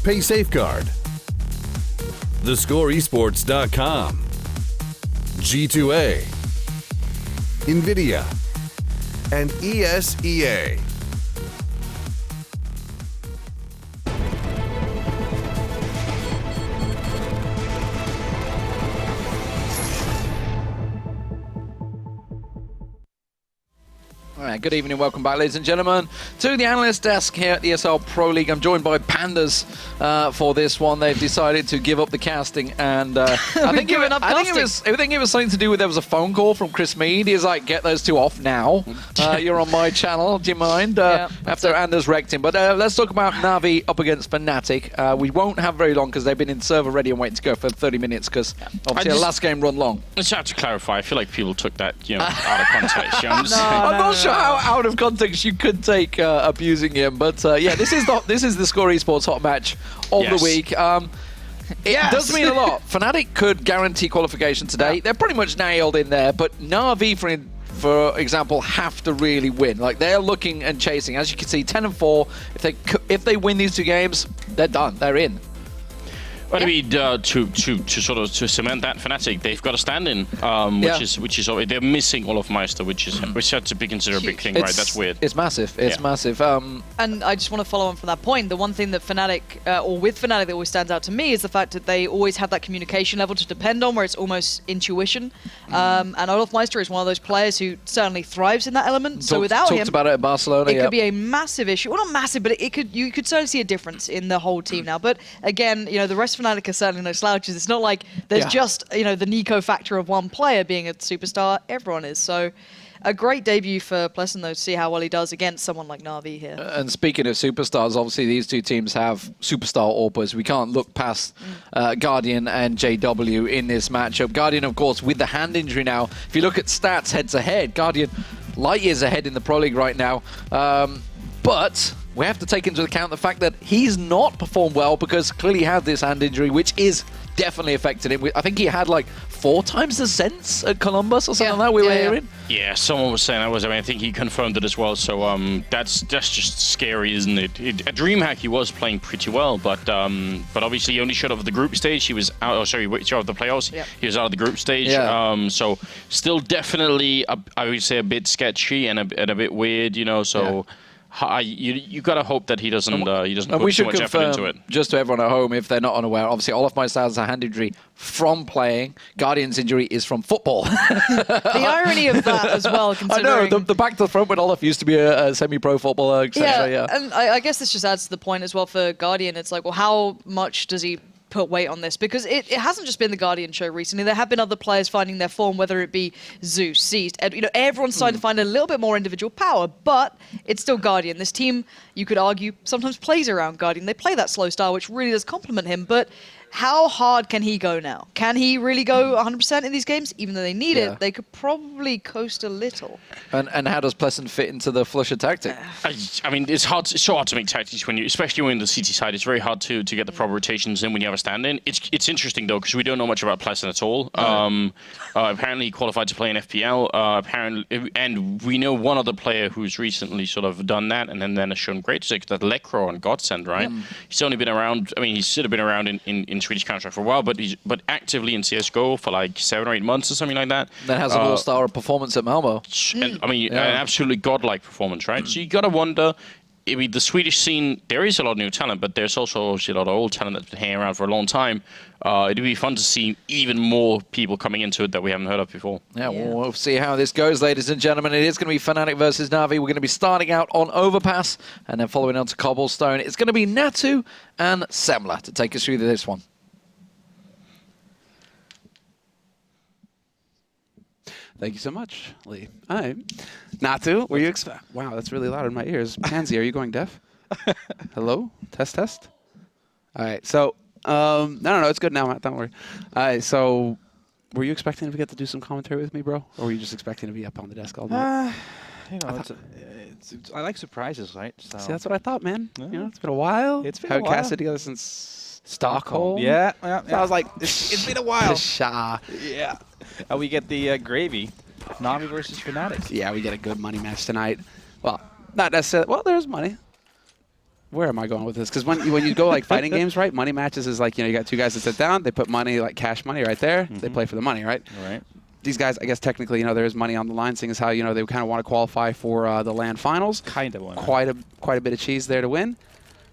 Pay Safeguard, TheScoreEsports.com, G2A, NVIDIA, and ESEA. Good evening, welcome back, ladies and gentlemen, to the analyst desk here at the ESL Pro League. I'm joined by Pandas for this one. They've decided to give up the casting, and I think it was something to do with there was a phone call from Chris Mead. He's like, "Get those two off now. You're on my channel. Do you mind?" After Anders wrecked him. But let's talk about NaVi up against Fnatic. We won't have very long because they've been in server ready and waiting to go for 30 minutes because obviously the last game run long. I just have to clarify. I feel like people took that out of context. I'm not sure how out of context you could take abusing him, but yeah, this is the Score Esports hot match of the week. It does mean a lot. Fnatic could guarantee qualification today. They're pretty much nailed in there, but NaVi, for example, have to really win. Like, they're looking and chasing. As you can see, 10-4. If they win these two games, they're done. They're in. But I mean, to cement that Fnatic, they've got a stand-in, which is they're missing all of Meister, which had to be considered a big thing, right? That's weird. It's massive. It's massive. And I just want to follow on from that point. The one thing that Fnatic, or with Fnatic, that always stands out to me is the fact that they always have that communication level to depend on, where it's almost intuition. And Olaf Meister is one of those players who certainly thrives in that element. So without him, talked about it at Barcelona. It could be a massive issue. Well, not massive, but you could certainly see a difference in the whole team now. But again, the rest of Fnatic are certainly no slouches. It's not like there's just the Nico factor of one player being a superstar. Everyone is. So a great debut for Pleasant, though, to see how well he does against someone like NaVi here. And speaking of superstars, obviously these two teams have superstar AWPers. We can't look past Guardian and JW in this matchup. Guardian, of course, with the hand injury now. If you look at stats head-to-head, Guardian light years ahead in the Pro League right now. But we have to take into account the fact that he's not performed well because clearly he had this hand injury, which is definitely affected him. I think he had like 4 times the sense at Columbus or something like that we were hearing. Yeah, someone was saying that I think he confirmed it as well. So that's just scary, isn't it? At DreamHack he was playing pretty well, but obviously he only showed up at the group stage. He was out. Oh, sorry, showed up the playoffs. Yep. He was out of the group stage. Yeah. So still definitely, I would say, a bit sketchy and a bit weird. So. Yeah. You gotta hope that he doesn't put too much effort into it. Just to everyone at home, if they're not unaware, obviously Olaf Meister has a hand injury from playing. Guardian's injury is from football. The irony of that as well, considering... I know, the back to the front when Olaf used to be a semi-pro footballer, etc. Yeah, and I guess this just adds to the point as well for Guardian. It's like, well, how much does he put weight on this? Because it hasn't just been the Guardian show recently. There have been other players finding their form, whether it be Zeus, Seized. Everyone's starting to find a little bit more individual power, but it's still Guardian. This team, you could argue, sometimes plays around Guardian. They play that slow style, which really does complement him, but how hard can he go now? Can he really go 100% in these games? Even though they need it, they could probably coast a little. And how does Pleasant fit into the flusher tactic? I mean, it's so hard to make tactics especially when the CT side. It's very hard to get the proper rotations in when you have a stand-in. It's interesting though because we don't know much about Pleasant at all. Apparently, he qualified to play in FPL. And we know one other player who's recently sort of done that and then has shown great success. That Lecro on Godsend, right? He's only been around. I mean, he's sort of been around in Swedish Counter-Strike for a while, but actively in CS:GO for like 7 or 8 months or something like that. That has an all-star performance at Malmo. And, I mean, an absolutely godlike performance, right? So you gotta wonder. I mean, the Swedish scene, there is a lot of new talent, but there's also obviously a lot of old talent that's been hanging around for a long time. It'd be fun to see even more people coming into it that we haven't heard of before. Yeah, we'll see how this goes, ladies and gentlemen. It is going to be Fnatic versus NaVi. We're going to be starting out on Overpass and then following on to Cobblestone. It's going to be Natu and Semla to take us through this one. Thank you so much, Lee. All right. Natu, were you wow, that's really loud in my ears. Pansy, are you going deaf? Hello? Test, test? All right, so, no, it's good now, Matt, don't worry. All right, so, were you expecting to get to do some commentary with me, bro? Or were you just expecting to be up on the desk all day? I like surprises, right? So. See, that's what I thought, man. Yeah. It's been a while. It's been a while. Haven't casted together since Stockholm. Yeah. So I was like, it's been a while. Yeah. And we get the gravy. NaVi versus Fnatic. Yeah, we get a good money match tonight. Well, not necessarily. Well, there's money. where am I going with this? Because when you go like fighting games, right? Money matches is like, you got two guys that sit down, they put money, like cash money right there, they play for the money, right? Right. These guys, I guess technically, there is money on the line, seeing as how, they kind of want to qualify for the LAN finals. Kind of one. Quite a bit of cheese there to win.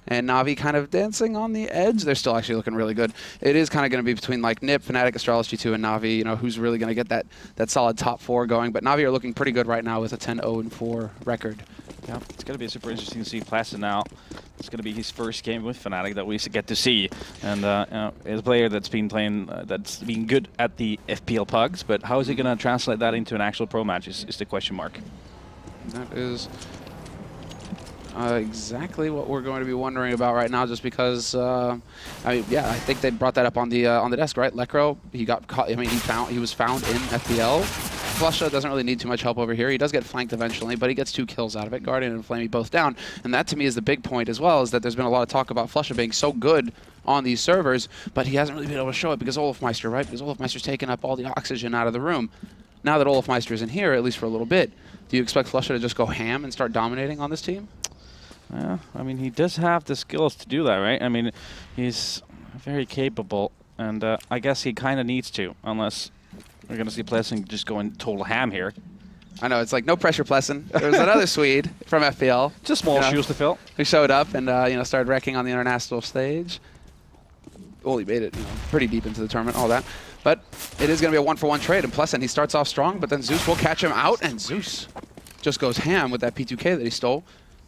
And Navi kind of dancing on the edge. They're still actually looking really good. It is kind of going to be between like Nip, Fnatic, Astralis G2, and Navi, who's really going to get that solid top 4 going. But Navi are looking pretty good right now with a 10-0-4 record. Yeah, it's going to be super interesting to see Plessin now. It's going to be his first game with Fnatic that we get to see. And as a player that's been playing, that's been good at the FPL pugs, but how is he going to translate that into an actual pro match is the question mark. That is exactly what we're going to be wondering about right now, just because I think they brought that up on the desk, right? Lekro, he got caught. I mean, he was found in FPL. Flusha doesn't really need too much help over here. He does get flanked eventually, but he gets 2 kills out of it. Guardian and Flamey both down, and that to me is the big point as well, is that there's been a lot of talk about Flusha being so good on these servers, but he hasn't really been able to show it because Olafmeister, right? Because Olafmeister's taken up all the oxygen out of the room. Now that Olafmeister's in here, at least for a little bit, do you expect Flusha to just go ham and start dominating on this team? Yeah, I mean, he does have the skills to do that, right? I mean, he's very capable, and I guess he kind of needs to, unless we're going to see Plessin just going total ham here. I know, it's like no pressure, Plessin. There was another Swede from FPL. Just small shoes to fill. Who showed up and started wrecking on the international stage. Well, he made it pretty deep into the tournament, all that. But it is going to be a 1-for-1 trade, and Plessin, he starts off strong, but then Zeus will catch him out, and Zeus just goes ham with that P2K that he stole.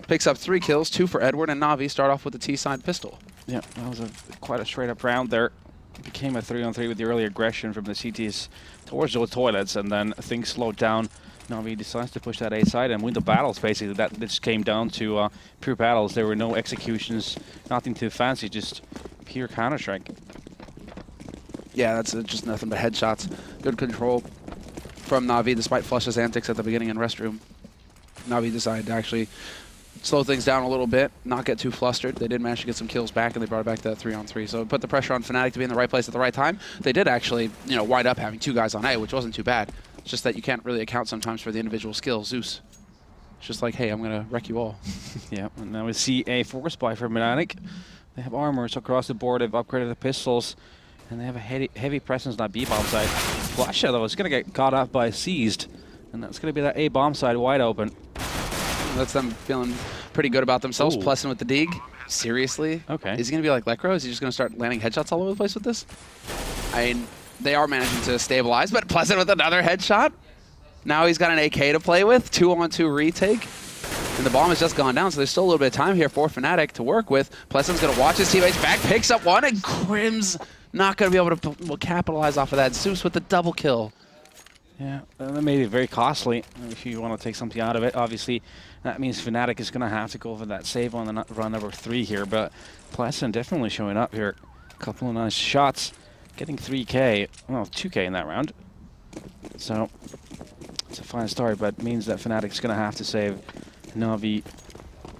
Picks up 3 kills, 2 for Edward, and Navi start off with the T-side pistol. Yeah, that was quite a straight-up round there. It became a 3-on-3 with the early aggression from the CTs towards the toilets, and then things slowed down. Navi decides to push that A side and win the battles, basically. That just came down to pure battles. There were no executions, nothing too fancy, just pure Counter-Strike. Yeah, that's just nothing but headshots. Good control from Navi, despite Flush's antics at the beginning in Restroom. Navi decided to actually slow things down a little bit, not get too flustered. They did manage to get some kills back, and they brought it back to that 3-on-3. So it put the pressure on Fnatic to be in the right place at the right time. They did actually, wind up having 2 guys on A, which wasn't too bad. It's just that you can't really account sometimes for the individual skills. Zeus, it's just like, hey, I'm going to wreck you all. Yeah, and now we see a force buy from Fnatic. They have armors across the board. They've upgraded the pistols, and they have a heavy presence on that B bomb side. Flusha, though, is going to get caught up by Seized, and that's going to be that A bomb side wide open. That's them feeling pretty good about themselves. Ooh. Plessin with the dig. Seriously? Okay. Is he going to be like Lekro? Is he just going to start landing headshots all over the place with this? I mean, they are managing to stabilize, but Plessin with another headshot. Now he's got an AK to play with. 2-on-2 retake. And the bomb has just gone down, so there's still a little bit of time here for Fnatic to work with. Plessin's going to watch his teammates back, picks up one, and Crim's not going to be able to capitalize off of that. Zeus with the double kill. Yeah, that made it very costly if you want to take something out of it. Obviously, that means Fnatic is going to have to go for that save on the run number 3 here, but Plessin definitely showing up here. A couple of nice shots, getting 3K, well, 2K in that round. So, it's a fine start, but it means that Fnatic's going to have to save Navi.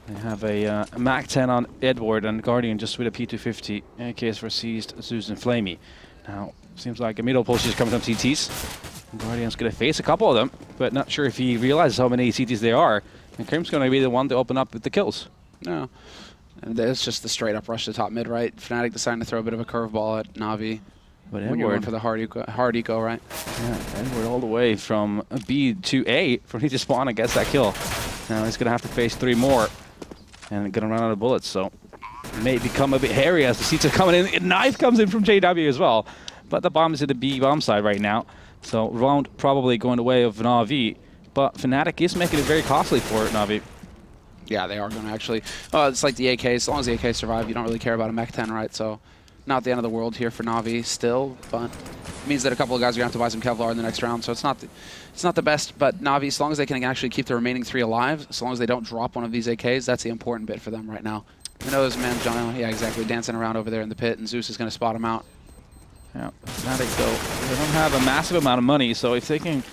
They have a Mac 10 on Edward and Guardian just with a P250. AKs for Seized, Zeus, and Flamey. Now, seems like a middle push is coming from CTs. Guardian's going to face a couple of them, but not sure if he realizes how many CTs there are. And Crim's going to be the one to open up with the kills. No. And there's just the straight-up rush to top mid, right? Fnatic deciding to throw a bit of a curveball at Navi. But when you're going for the hard eco, right? Yeah, Edward all the way from B to A from he to spawn and gets that kill. Now he's going to have to face 3 more and going to run out of bullets. So it may become a bit hairy as the seats are coming in. A knife comes in from JW as well. But the bomb is at the B bomb side right now. So round probably going the way of NaVi. But Fnatic is making it very costly for NaVi. Yeah, they are going to actually. It's like the AK. As long as the AK survive, you don't really care about a Mech 10, right? So not the end of the world here for NaVi still, but it means that a couple of guys are going to have to buy some Kevlar in the next round. So it's not the best, but NaVi, as long as they can actually keep the remaining 3 alive, as long as they don't drop one of these AKs, that's the important bit for them right now. I know there's a man, John, yeah, exactly, dancing around over there in the pit, and Zeus is going to spot him out. Yeah, Fnatic, though, they don't have a massive amount of money, so if they can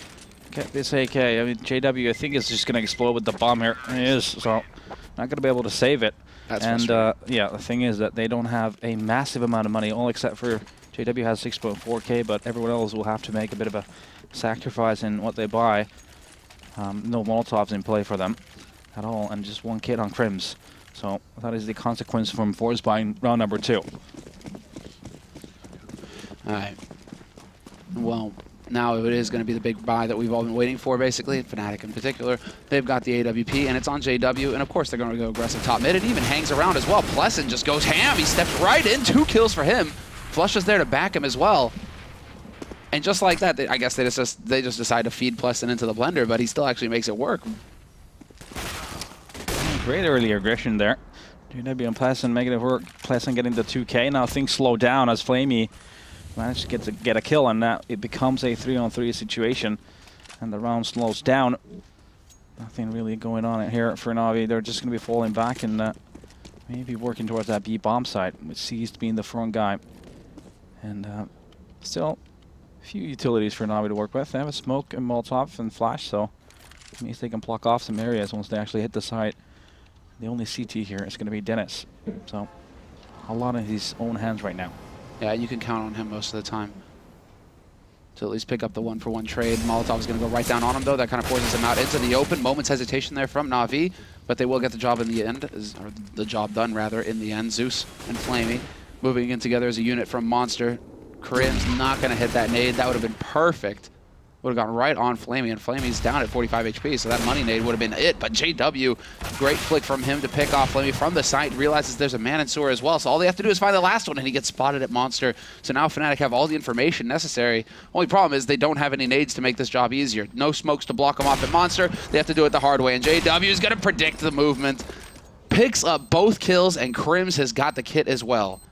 get this AK, I mean, JW, I think, is just going to explode with the bomb here. It is, so not going to be able to save it. That's and, yeah, the thing is that they don't have a massive amount of money, all except for JW has 6.4K, but everyone else will have to make a bit of a sacrifice in what they buy. No Molotovs in play for them at all, and just 1 kit on Crims. So that is the consequence from force buying round number 2. All right. Well, now it is going to be the big buy that we've all been waiting for, basically. Fnatic in particular. They've got the AWP, and it's on JW, and of course they're going to go aggressive top mid. It even hangs around as well. Pleasant just goes ham. He steps right in. 2 kills for him. Flush is there to back him as well. And just like that, I guess they just decide to feed Pleasant into the blender, but he still actually makes it work. Great early aggression there. JW and Pleasant making it work. Pleasant getting the 2K. Now things slow down as Flamey managed to get a kill, and now it becomes a 3-on-3 situation, and the round slows down. Nothing really going on here for NaVi. They're just going to be falling back and maybe working towards that B bomb site, with Seized being the front guy. And still a few utilities for NaVi to work with. They have a smoke and Molotov and flash, so it means they can block off some areas once they actually hit the site. The only CT here is going to be Dennis, so a lot in his own hands right now. Yeah, you can count on him most of the time to at least pick up the 1-for-1 trade. Molotov's going to go right down on him, though. That kind of forces him out into the open. Moment's hesitation there from NaVi, but they will get the job in the end, or the job done, rather, in the end. Zeus and Flamey moving in together as a unit from Monster. Karim's not going to hit that nade. That would have been perfect. Would have gone right on Flamey, and Flamey's down at 45 HP, so that money nade would have been it. But JW, great flick from him to pick off Flamey from the site, realizes there's a man in sewer as well, so all they have to do is find the last one, and he gets spotted at Monster. So now Fnatic have all the information necessary. Only problem is they don't have any nades to make this job easier. No smokes to block them off at Monster. They have to do it the hard way, and JW is going to predict the movement. Picks up both kills, and Krims has got the kit as well.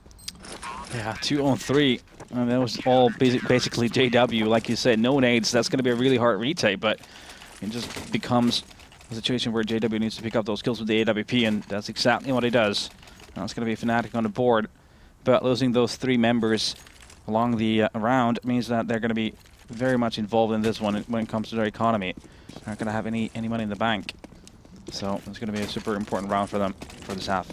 Yeah, 2-on-3. And that was all basically JW, like you said, no nades. That's going to be a really hard retake, but it just becomes a situation where JW needs to pick up those kills with the AWP, and that's exactly what he does. Now it's going to be Fnatic on the board, but losing those 3 members along the round means that they're going to be very much involved in this one when it comes to their economy. They're not going to have any money in the bank, so it's going to be a super important round for them for this half.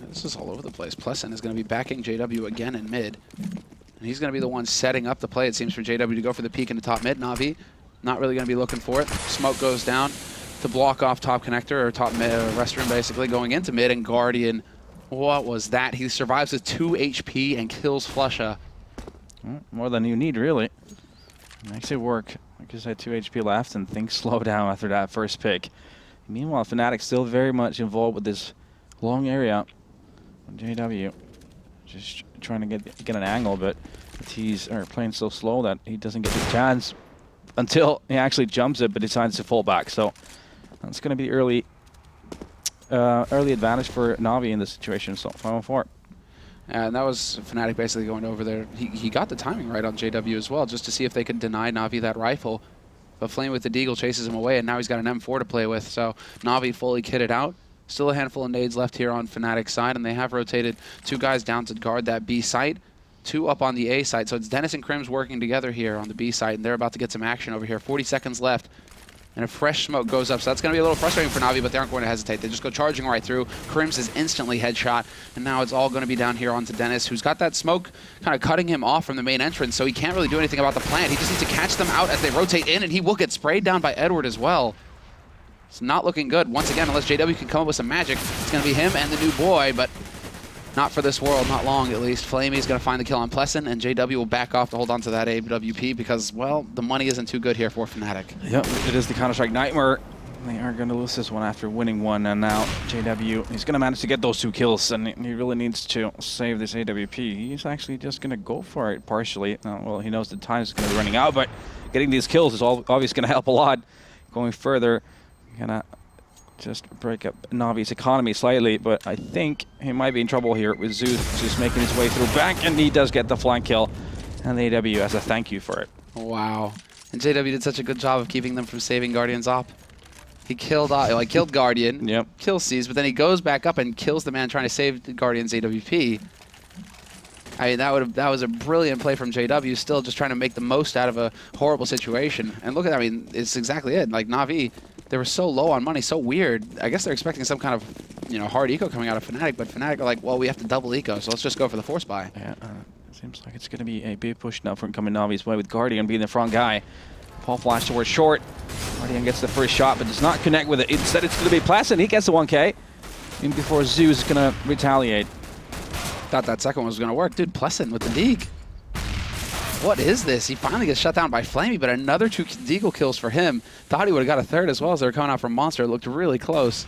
This is all over the place. Pleasant is going to be backing JW again in mid. And he's going to be the one setting up the play, it seems, for JW to go for the peek into top mid. NaVi not really going to be looking for it. Smoke goes down to block off top connector, or top mid, restroom basically, going into mid. And Guardian, what was that? He survives with 2 HP and kills Flusha. Well, more than you need, really. Makes it work. Like I said, 2 HP left, and things slow down after that first pick. Meanwhile, Fnatic still very much involved with this long area. JW just trying to get an angle, but he's playing so slow that he doesn't get the chance until he actually jumps it, but decides to fall back. So that's going to be early advantage for NaVi in this situation. So 5-on-4. And that was Fnatic basically going over there. He got the timing right on JW as well, just to see if they could deny NaVi that rifle. But Flame with the Deagle chases him away, and now he's got an M4 to play with. So NaVi fully kitted out. Still a handful of nades left here on Fnatic's side, and they have rotated 2 guys down to guard that B site, 2 up on the A site. So it's Dennis and Krims working together here on the B site, and they're about to get some action over here. 40 seconds left, and a fresh smoke goes up. So that's going to be a little frustrating for NaVi, but they aren't going to hesitate. They just go charging right through. Krims is instantly headshot, and now it's all going to be down here onto Dennis, who's got that smoke kind of cutting him off from the main entrance, so he can't really do anything about the plant. He just needs to catch them out as they rotate in, and he will get sprayed down by Edward as well. It's not looking good. Once again, unless JW can come up with some magic, it's going to be him and the new boy, but not for this world, not long at least. Flamey's going to find the kill on Pleasant, and JW will back off to hold on to that AWP because, well, the money isn't too good here for Fnatic. Yep, it is the Counter-Strike Nightmare. They are going to lose this one after winning one, and now JW, he's going to manage to get those 2 kills, and he really needs to save this AWP. He's actually just going to go for it partially. Well, he knows the time is going to be running out, but getting these kills is obviously going to help a lot going further. Gonna just break up NaVi's economy slightly, but I think he might be in trouble here with Zeus just making his way through back, and he does get the flank kill, and the AW as a thank you for it. Wow. And JW did such a good job of keeping them from saving Guardian's op. He killed Guardian, yep, kills Seized, but then he goes back up and kills the man trying to save the Guardian's AWP. I mean, that was a brilliant play from JW, still just trying to make the most out of a horrible situation. And look at that, I mean, it's exactly it. Like, NaVi, they were so low on money, so weird. I guess they're expecting some kind of, hard eco coming out of Fnatic, but Fnatic are like, well, we have to double eco, so let's just go for the force buy. Yeah, seems like it's going to be a big push now from coming NaVi's way with Guardian being the front guy. Paul flash towards short. Guardian gets the first shot, but does not connect with it. Instead, it's going to be Pleasant. He gets the 1K. even before Zeus is going to retaliate. Thought that second one was going to work. Dude, Pleasant with the Deeg. What is this? He finally gets shut down by Flamey, but another 2 Deagle kills for him. Thought he would have got a third as well as they were coming out from Monster. It looked really close.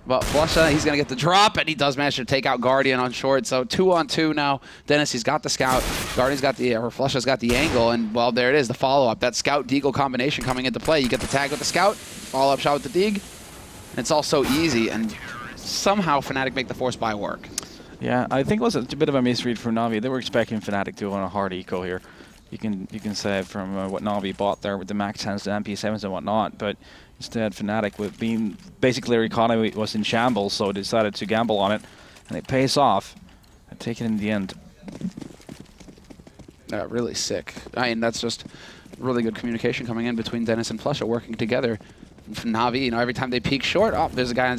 But Flusha, he's going to get the drop, and he does manage to take out Guardian on short. So 2-on-2 now. Dennis, he's got the scout. Guardian's got the, or Flusha's got the angle, and well, there it is, the follow-up. That scout-deagle combination coming into play. You get the tag with the scout, follow-up shot with the Deeg. And it's all so easy, and somehow Fnatic make the force buy work. Yeah, I think it was a bit of a misread for NaVi. They were expecting Fnatic to go on a hard eco here. You can say from what NaVi bought there with the Max 10s, the MP7s and whatnot, but instead Fnatic, with being basically their economy was in shambles, so they decided to gamble on it, and it pays off and take it in the end. Really sick. I mean, that's just really good communication coming in between Dennis and Flusha working together. From NaVi, you know, every time they peek short, oh, there's a guy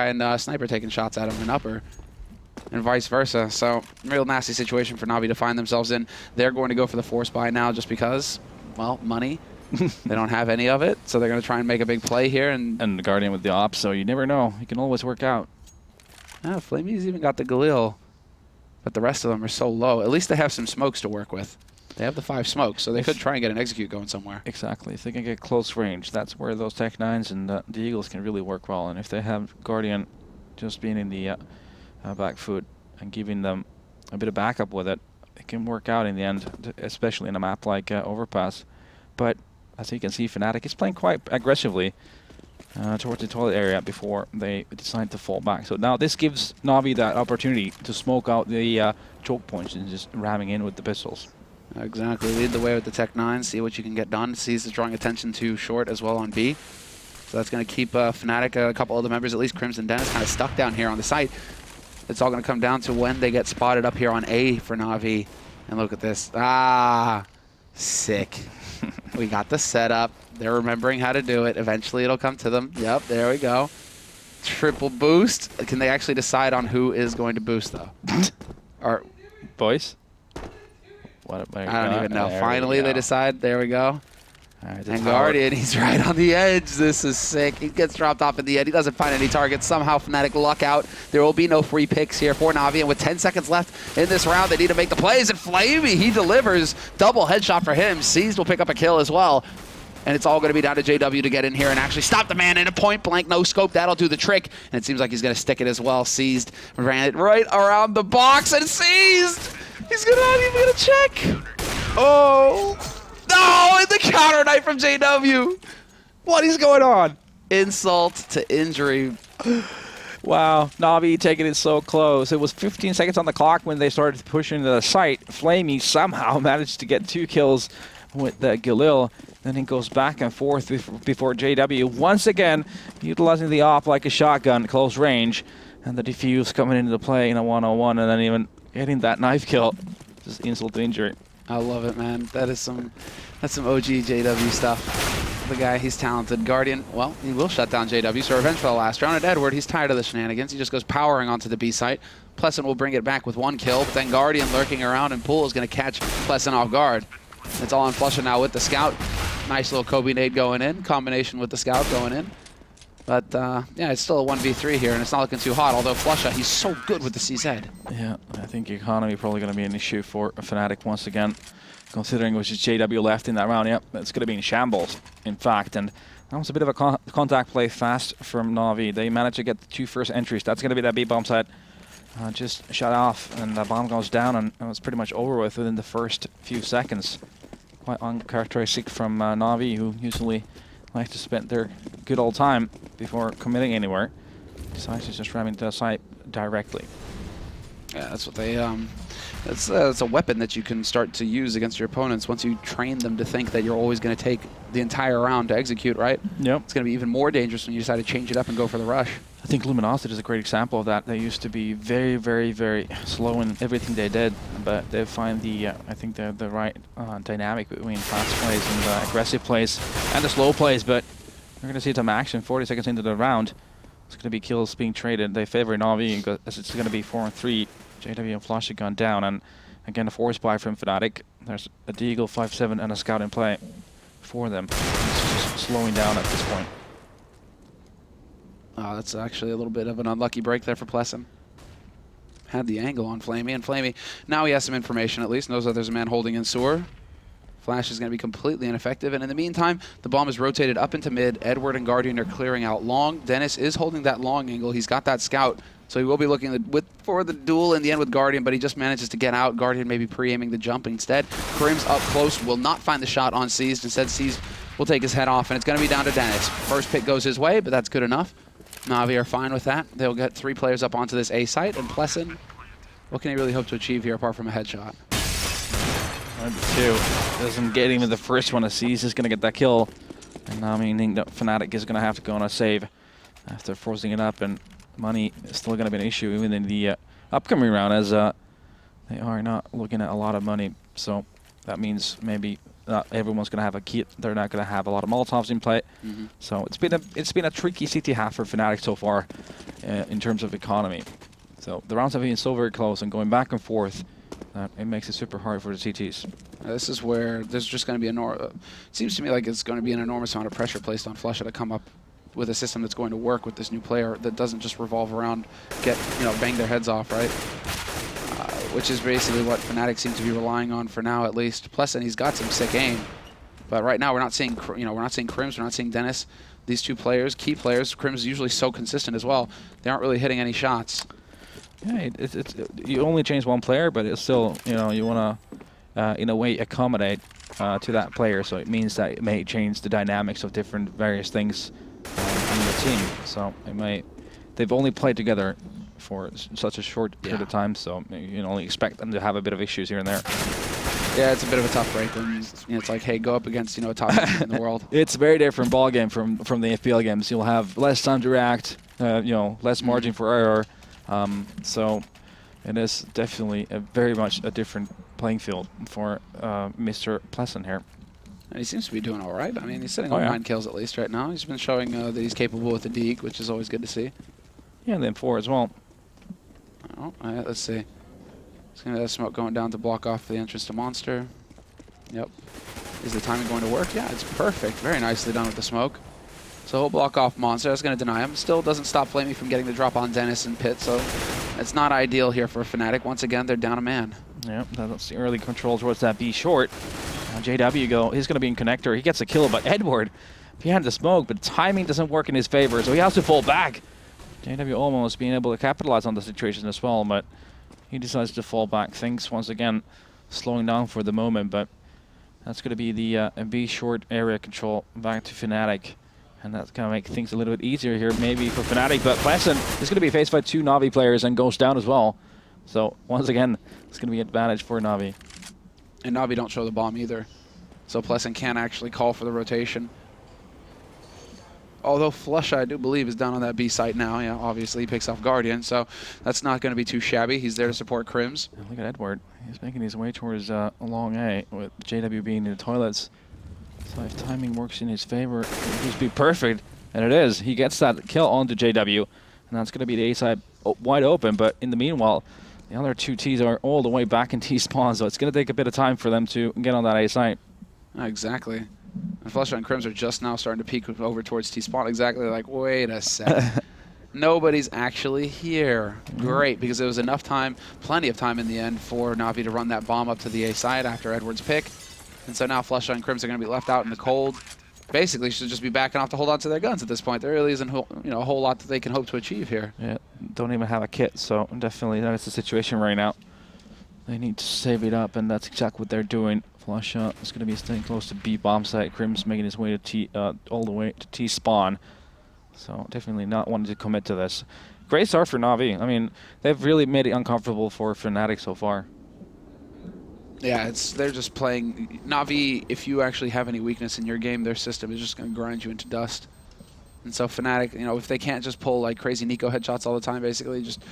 in Sniper taking shots at him in upper. And vice versa. So, real nasty situation for NaVi to find themselves in. They're going to go for the force buy now just because, well, money. They don't have any of it, so they're going to try and make a big play here. And the Guardian with the op, so you never know. It can always work out. Flamey's even got the Galil, but the rest of them are so low. At least they have some smokes to work with. They have the 5 smokes, so they could try and get an execute going somewhere. Exactly. If they can get close range, that's where those Tech 9s and the Eagles can really work well. And if they have Guardian just being in the back foot and giving them a bit of backup with it, it can work out in the end, especially in a map like Overpass. But as you can see, Fnatic is playing quite aggressively towards the toilet area before they decide to fall back. So now this gives NaVi that opportunity to smoke out the choke points and just ramming in with the pistols. Exactly. Lead the way with the Tech 9, see what you can get done. Sees is drawing attention to short as well on B. So that's going to keep Fnatic, a couple of the members, at least Crimson Dennis, kind of stuck down here on the site. It's all going to come down to when they get spotted up here on A for NaVi. And look at this. Ah, sick. We got the setup. They're remembering how to do it. Eventually it'll come to them. Yep, there we go. Triple boost. Can they actually decide on who is going to boost, though? Or Boys? I don't even know. Finally they decide. There we go. Right, and Guardian, he's right on the edge. This is sick. He gets dropped off in the end. He doesn't find any targets. Somehow Fnatic luck out. There will be no free picks here for NaVi. And with 10 seconds left in this round, they need to make the plays. And Flamey, he delivers. Double headshot for him. Seized will pick up a kill as well. And it's all going to be down to JW to get in here and actually stop the man in a point blank. No scope. That'll do the trick. And it seems like he's going to stick it as well. Seized. Ran it right around the box and seized. He's not even going to check. Oh. No, and the counter knife from JW. What is going on? Insult to injury. Wow, NaVi taking it so close. It was 15 seconds on the clock when they started pushing the site. Flamey somehow managed to get 2 kills with the Galil. Then he goes back and forth before JW once again utilizing the op like a shotgun, close range, and the defuse coming into the play in a 1-on-1, and then even getting that knife kill. Just insult to injury. I love it, man. That's some OG JW stuff. The guy, he's talented. Guardian, well, he will shut down JW. So revenge for the last round. And Edward, he's tired of the shenanigans. He just goes powering onto the B site. Pleasant will bring it back with 1 kill, but then Guardian lurking around, and Pool is going to catch Pleasant off guard. It's all on Flusha now with the scout. Nice little Kobe nade going in. Combination with the scout going in. But, yeah, it's still a 1v3 here, and it's not looking too hot. Although Flusha, he's so good with the CZ. Yeah, I think economy probably going to be an issue for Fnatic once again, considering it was just JW left in that round. Yep, it's going to be in shambles, in fact. And that was a bit of a contact play fast from NaVi. They managed to get the 2 first entries. That's going to be that B-bomb site. Just shut off, and the bomb goes down, and it was pretty much over with within the first few seconds. Quite uncharacteristic from NaVi, who usually like to spend their good old time before committing anywhere. Decides to just ram into the site directly. Yeah, that's what they, that's a weapon that you can start to use against your opponents once you train them to think that you're always going to take the entire round to execute, right? Yep. It's going to be even more dangerous when you decide to change it up and go for the rush. I think Luminosity is a great example of that. They used to be very, very, very slow in everything they did, but they find the, I think, the right dynamic between fast plays and the aggressive plays and the slow plays. But we're going to see some action 40 seconds into the round. It's going to be kills being traded. They favor NaVi as it's going to be 4-3. JW and Flash have gone down, and again a force buy from Fnatic. There's a Deagle 5-7 and a scout in play for them. It's just slowing down at this point. Oh, that's actually a little bit of an unlucky break there for Pleasant. Had the angle on Flamey, and Flamey, now he has some information at least, knows that there's a man holding in sewer. Flash is going to be completely ineffective, and in the meantime, the bomb is rotated up into mid. Edward and Guardian are clearing out long. Dennis is holding that long angle. He's got that scout, so he will be looking for the duel in the end with Guardian, but he just manages to get out. Guardian maybe pre-aiming the jump instead. Krim's up close, will not find the shot on Seized. Instead, Seized will take his head off, and it's going to be down to Dennis. First pick goes his way, but that's good enough. NaVi are fine with that. They'll get 3 players up onto this A site, and Pleasant, what can he really hope to achieve here apart from a headshot? Two. Doesn't get even the first one. Seized is going to get that kill. And now meaning that Fnatic is going to have to go on a save after forcing it up. And money is still going to be an issue even in the upcoming round, as they are not looking at a lot of money. So that means maybe not everyone's going to have a kit. They're not going to have a lot of Molotovs in play. So it's been a tricky CT half for Fnatic so far in terms of economy. So the rounds have been so very close and going back and forth. It makes it super hard for the CTs. This is where there's just going to be it seems to me like it's going to be an enormous amount of pressure placed on Flusha to come up with a system that's going to work with this new player that doesn't just revolve around bang their heads off, right? Which is basically what Fnatic seem to be relying on for now, at least. Plus, and he's got some sick aim, but right now we're not seeing Krims, we're not seeing Dennis. These 2 players, key players. Krims is usually so consistent as well. They aren't really hitting any shots. Yeah, you only change 1 player, but it's still, you want to, in a way, accommodate to that player. So it means that it may change the dynamics of different various things on the team. So they've only played together for such a short period of time, so you can only expect them to have a bit of issues here and there. Yeah, it's a bit of a tough break when it's like, hey, go up against a top team in the world. It's a very different ball game from the FPL games. You'll have less time to react, less margin for error. So it is definitely very much a different playing field for Mr. Pleasant here. And he seems to be doing all right. I mean, he's sitting on 9 kills at least right now. He's been showing that he's capable with the deke, which is always good to see. Yeah, and then 4 as well. Oh, all right, let's see. It's going to have smoke going down to block off the entrance to Monster. Yep. Is the timing going to work? Yeah, it's perfect. Very nicely done with the smoke. So he'll block off Monster. That's going to deny him. Still doesn't stop Flamey from getting the drop on Dennis and Pit, so it's not ideal here for Fnatic. Once again, they're down a man. Yep, that's the early control towards that B short. Now JW he's going to be in connector. He gets a kill, but Edward behind the smoke, but timing doesn't work in his favor, so he has to fall back. JW almost being able to capitalize on the situation as well, but he decides to fall back. Things once again slowing down for the moment, but that's going to be the B short area control back to Fnatic. And that's going to make things a little bit easier here maybe for Fnatic, but Pleasant is going to be faced by 2 NaVi players and goes down as well. So once again, it's going to be an advantage for NaVi. And NaVi don't show the bomb either. So Pleasant can't actually call for the rotation. Although Flusha, I do believe, is down on that B site now. Yeah, obviously he picks off Guardian, so that's not going to be too shabby. He's there to support Krims. And look at Edward. He's making his way towards a long A, with JW being in the toilets. So if timing works in his favor, it would just be perfect. And it is. He gets that kill onto JW, and that's going to be the A side wide open. But in the meanwhile, the other 2 Ts are all the way back in T spawn, so it's going to take a bit of time for them to get on that A site. Exactly. And Flusha and Krims are just now starting to peek over towards T-spawn. Exactly, like, wait a second. Nobody's actually here. Great, because there was enough time, plenty of time in the end for NaVi to run that bomb up to the A side after Edward's pick. And so now Flusha and Krims are going to be left out in the cold. Basically, should just be backing off to hold on to their guns at this point. There really isn't a whole lot that they can hope to achieve here. Yeah, don't even have a kit, so definitely that's the situation right now. They need to save it up, and that's exactly what they're doing. Flusha is going to be staying close to B bomb site. Krims making his way to T, all the way to T spawn. So definitely not wanting to commit to this. Great start for NaVi. I mean, they've really made it uncomfortable for Fnatic so far. Yeah, they're just playing NaVi. If you actually have any weakness in your game, their system is just going to grind you into dust. And so Fnatic, if they can't just pull like crazy Nico headshots all the time, basically just,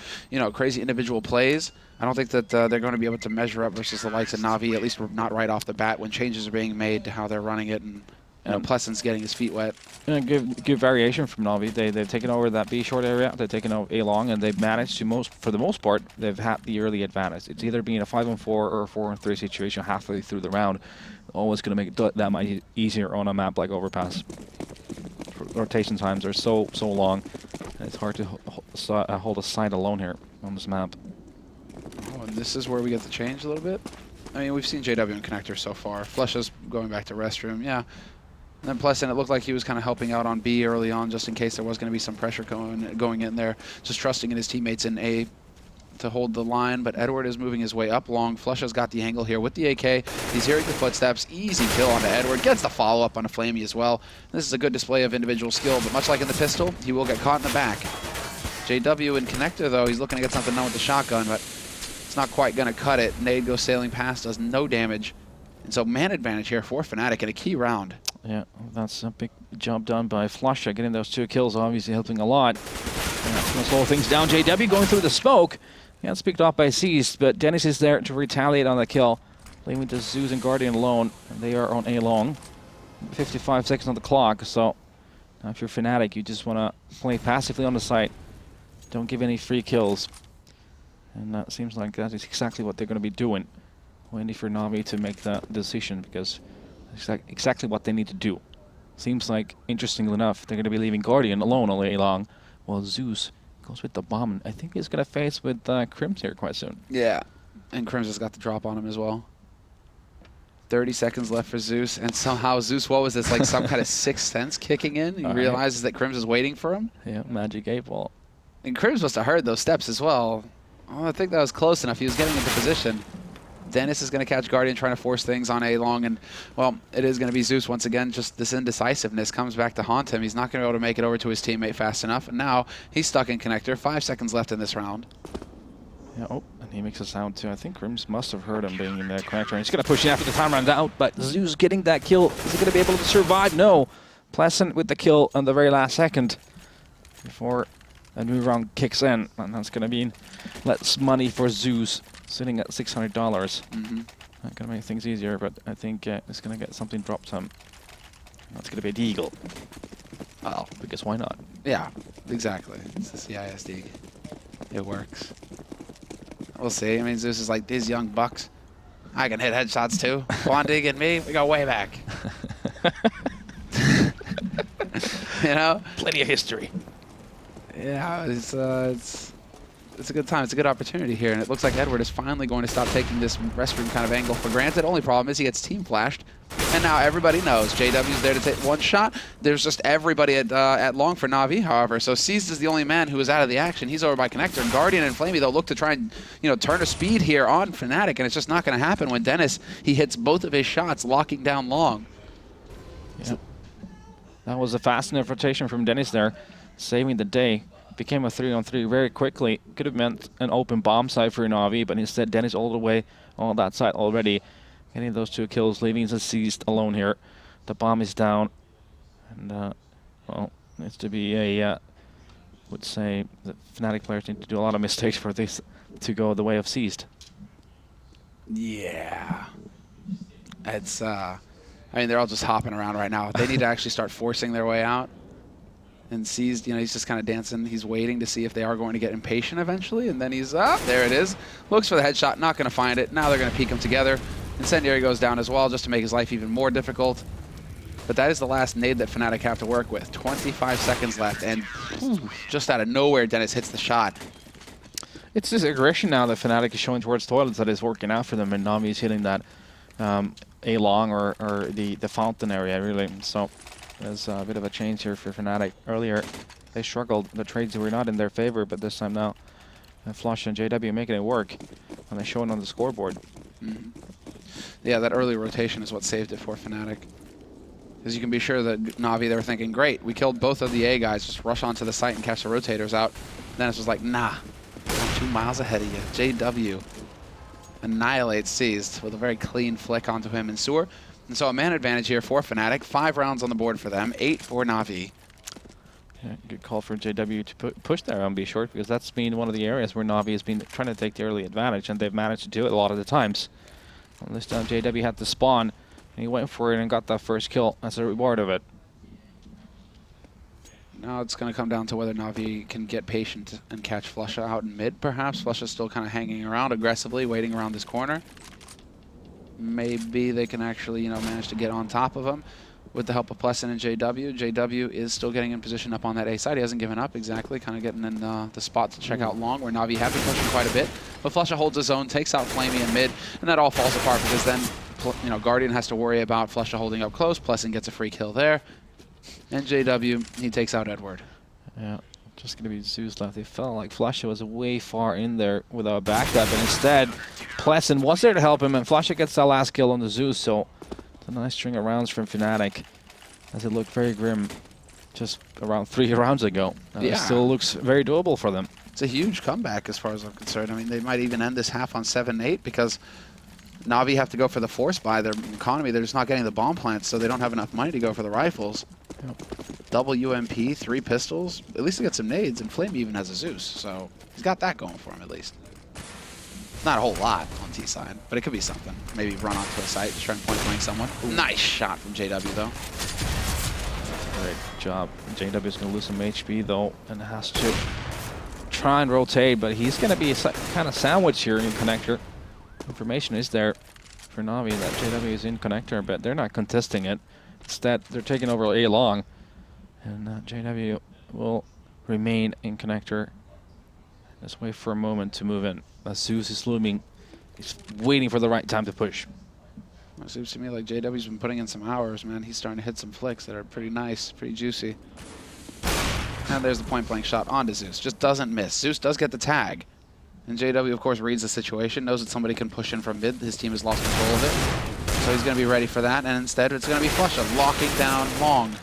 crazy individual plays, I don't think that they're going to be able to measure up versus the likes of NaVi, at least not right off the bat when changes are being made to how they're running it, and Pleasant's getting his feet wet. Yeah, good variation from NaVi. They've taken over that B short area, they've taken over A long, and they've managed to for the most part, they've had the early advantage. It's either being a 5-on-4 or a 4-on-3 situation halfway through the round. Always going to make it that much easier on a map like Overpass. Rotation times are so long. And it's hard to hold a side alone here on this map. Oh, and this is where we get to change a little bit. I mean, we've seen JW and Connector so far. Flusha's going back to restroom, yeah. And then Pleasant, it looked like he was kind of helping out on B early on, just in case there was going to be some pressure going in there. Just trusting in his teammates in A to hold the line, but Edward is moving his way up long. Flusha's got the angle here with the AK. He's hearing the footsteps. Easy kill onto Edward. Gets the follow-up on a Flamey as well. This is a good display of individual skill, but much like in the pistol, he will get caught in the back. JW and Connector, though, he's looking to get something done with the shotgun, but it's not quite going to cut it. Nade goes sailing past, does no damage. And so man advantage here for Fnatic in a key round. Yeah, that's a big job done by Flusha. Getting those 2 kills, obviously helping a lot. And that's going to slow things down. JW going through the smoke. Gets picked off by Seized, but Dennis is there to retaliate on the kill. Leaving the Zeus and Guardian alone. And they are on A long. 55 seconds on the clock, so now if you're Fnatic, you just want to play passively on the site. Don't give any free kills. And that seems like that is exactly what they're going to be doing. Waiting for NaVi to make that decision, because it's exactly what they need to do. Seems like, interestingly enough, they're going to be leaving Guardian alone all day long, while Zeus goes with the bomb. I think he's going to face with Crims here quite soon. Yeah, and Crims has got the drop on him as well. 30 seconds left for Zeus, and somehow Zeus, what was this, like some kind of sixth sense kicking in? He realizes that Crims is waiting for him. Yeah, magic 8 ball. And Crims must have heard those steps as well. Oh, I think that was close enough. He was getting into position. Dennis is going to catch Guardian, trying to force things on A long, and, well, it is going to be Zeus once again. Just this indecisiveness comes back to haunt him. He's not going to be able to make it over to his teammate fast enough, and now he's stuck in Connector. 5 seconds left in this round. Yeah, oh, and he makes a sound too. I think Crims must have heard him being in the Connector, and he's going to push it after the time runs out, but Zeus getting that kill. Is he going to be able to survive? No. Pleasant with the kill on the very last second before a new round kicks in, and that's going to mean less money for Zeus, sitting at $600. Mm-hmm. Not going to make things easier, but I think it's going to get something dropped on him. That's going to be a Deagle. Well, because why not? Yeah, exactly. It's the CISD. It works. We'll see. I mean, Zeus is like, these young bucks, I can hit headshots too. Quandig and me, we go way back. You know? Plenty of history. Yeah, it's a good time. It's a good opportunity here, and it looks like Edward is finally going to stop taking this restroom kind of angle for granted. Only problem is he gets team flashed, and now everybody knows JW's there to take one shot. There's just everybody at long for NaVi, however, so Seized is the only man who is out of the action. He's over by Connector, and Guardian and Flamey, they'll look to try and, you know, turn a speed here on Fnatic, and it's just not going to happen when Dennis, he hits both of his shots, locking down long. Yeah. That was a fast enough rotation from Dennis there, saving the day. Became a 3-on-3 very quickly. Could have meant an open bomb side for NaVi, but instead Dennis all the way on that side already. Getting those 2 kills, leaving the Seized alone here. The bomb is down. And, well, needs to be a, would say, the Fnatic players need to do a lot of mistakes for this to go the way of Seized. Yeah. It's, I mean, they're all just hopping around right now. They need to actually start forcing their way out. And Seized, you know, he's just kind of dancing. He's waiting to see if they are going to get impatient eventually. And then he's up. There it is. Looks for the headshot. Not going to find it. Now they're going to peek him together. Incendiary goes down as well, just to make his life even more difficult. But that is the last nade that Fnatic have to work with. 25 seconds left. And just out of nowhere, Dennis hits the shot. It's this aggression now that Fnatic is showing towards toilets that is working out for them. And NaVi is hitting that A-long or the fountain area, really. So there's a bit of a change here for Fnatic. Earlier, they struggled. The trades were not in their favor, but this time now, Flush and JW making it work, and they show it on the scoreboard. Mm-hmm. Yeah, that early rotation is what saved it for Fnatic. Because you can be sure that NaVi, they were thinking, great, we killed both of the A guys, just rush onto the site and catch the rotators out. Dennis was like, nah, I'm 2 miles ahead of you. JW annihilates Seized with a very clean flick onto him in Sewer. And so a man advantage here for Fnatic. 5 rounds on the board for them, 8 for NaVi. Yeah, good call for JW to push there on B short, because that's been one of the areas where NaVi has been trying to take the early advantage, and they've managed to do it a lot of the times. Well, this time JW had to spawn, and he went for it and got that first kill as a reward of it. Now it's going to come down to whether NaVi can get patient and catch Flusha out in mid, perhaps. Flusha's still kind of hanging around aggressively, waiting around this corner. Maybe they can actually, you know, manage to get on top of him. with the help of Pleasant and JW. JW is still getting in position up on that A side. He hasn't given up exactly, kind of getting in the spot to check out long, where NaVi have been pushing quite a bit. But Flusha holds his own, takes out Flamey in mid, and that all falls apart because then Guardian has to worry about Flusha holding up close. Pleasant gets a free kill there. And JW, he takes out Edward. Yeah, just going to be Zeus left. They felt like Flusha was way far in there without backup, and instead, Pleasant was there to help him, and Flusha gets that last kill on the Zeus, so it's a nice string of rounds from Fnatic, as it looked very grim just around 3 rounds ago. It still looks very doable for them. It's a huge comeback as far as I'm concerned. I mean, they might even end this half on 7-8 because NaVi have to go for the force buy. Their economy, they're just not getting the bomb plants, so they don't have enough money to go for the rifles. Yep. Double UMP, 3 pistols. At least they get some nades, and Flame even has a Zeus, so he's got that going for him at least. Not a whole lot on T side, but it could be something. Maybe run onto a site to try and point blank someone. Ooh. Nice shot from JW though. Great job. JW is going to lose some HP though, and has to try and rotate, but he's going to be kind of sandwiched here in connector. Information is there for NaVi that JW is in connector, but they're not contesting it. Instead, they're taking over A long, and JW will remain in connector. Let's wait for a moment to move in. Zeus is looming. He's waiting for the right time to push. It seems to me like JW's been putting in some hours, man. He's starting to hit some flicks that are pretty nice, pretty juicy. And there's the point-blank shot onto Zeus. Just doesn't miss. Zeus does get the tag. And JW, of course, reads the situation, knows that somebody can push in from mid. His team has lost control of it. So he's going to be ready for that. And instead, it's going to be Flusha locking down Long.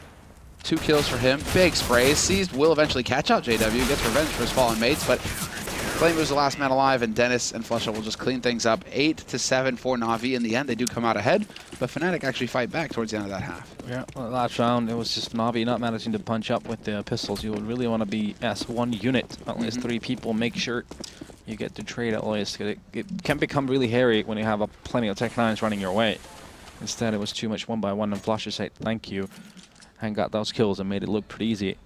2 kills for him. Big sprays. Seized will eventually catch out JW. Gets revenge for his fallen mates, but Flame was the last man alive, and Dennis and Flusha will just clean things up. 8-7 for NaVi. In the end, they do come out ahead, but Fnatic actually fight back towards the end of that half. Yeah, well, last round, it was just NaVi not managing to punch up with the pistols. You would really want to be as one unit, at least 3 people. Make sure you get to trade at least. It can become really hairy when you have plenty of Tech 9s running your way. Instead, it was too much 1-by-1, and Flusha said thank you, and got those kills and made it look pretty easy.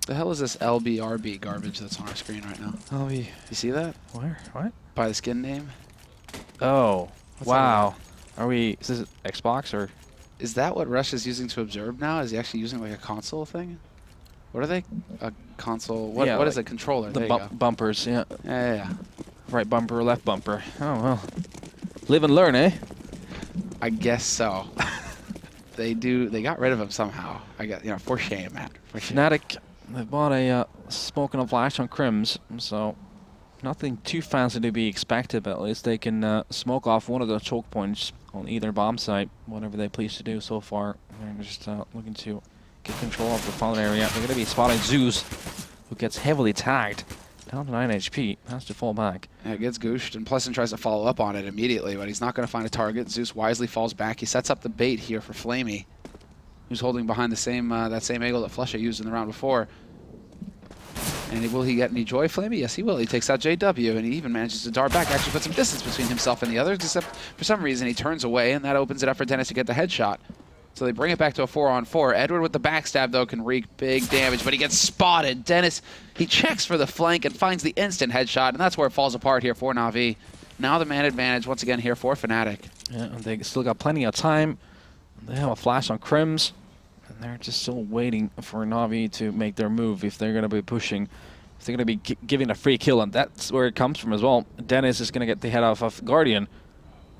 The hell is this LBRB garbage that's on our screen right now? LB. You see that? Where? What? By the skin name? Oh, What's wow. Is this Xbox or? Is that what Rush is using to observe now? Is he actually using like a console thing? What are they? A console? What? Yeah, What is like a controller? The there you go. bumpers, yeah. Yeah. Right bumper, left bumper. Oh, well. Live and learn, eh? I guess so. They got rid of him somehow. I guess, for shame, Matt. For shame. Fnatic, they bought a smoke and a flash on Crims, so nothing too fancy to be expected, but at least they can smoke off one of the choke points on either bomb site, whatever they please to do so far. They're just looking to get control of the fallen area. They're going to be spotting Zeus, who gets heavily tagged. Down to 9 HP, has to fall back. Yeah, it gets gooshed, and Pleasant tries to follow up on it immediately, but he's not going to find a target. Zeus wisely falls back. He sets up the bait here for Flamey, who's holding behind the same that same angle that Flusha used in the round before. And will he get any joy, Flamey? Yes, he will. He takes out JW, and he even manages to dart back, actually put some distance between himself and the others, except for some reason he turns away, and that opens it up for Dennis to get the headshot. So they bring it back to a 4-on-4. Edward with the backstab, though, can wreak big damage, but he gets spotted. Dennis, he checks for the flank and finds the instant headshot, and that's where it falls apart here for NaVi. Now the man advantage once again here for Fnatic. Yeah, and they still got plenty of time. They have a flash on Crims, and they're just still waiting for NaVi to make their move if they're going to be pushing. If they're going to be giving a free kill, and that's where it comes from as well. Dennis is going to get the head off of Guardian,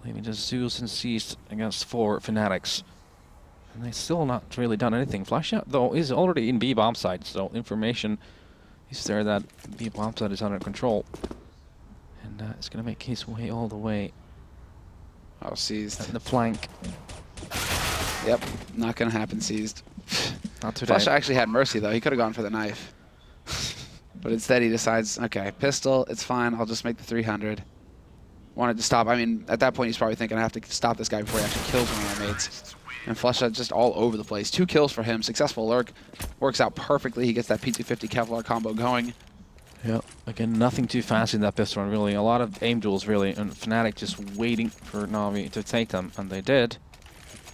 leaving just Zeus and Seized against 4 Fnatics. And they've still not really done anything. Flusha, though, is already in B bomb site, so information is there that B bomb site is under control. And it's going to make his way all the way. Oh, Seized. At the flank. Yep, not going to happen, Seized. Not today. Flusha actually had mercy, though. He could have gone for the knife. But instead he decides, okay, pistol, it's fine. I'll just make the 300. Wanted to stop. I mean, at that point he's probably thinking, I have to stop this guy before he actually kills one of my mates. And Flusha just all over the place. 2 kills for him. Successful lurk. Works out perfectly. He gets that P250 Kevlar combo going. Yeah, again, nothing too fast in that pistol run, really. A lot of aim duels, really. And Fnatic just waiting for NaVi to take them. And they did.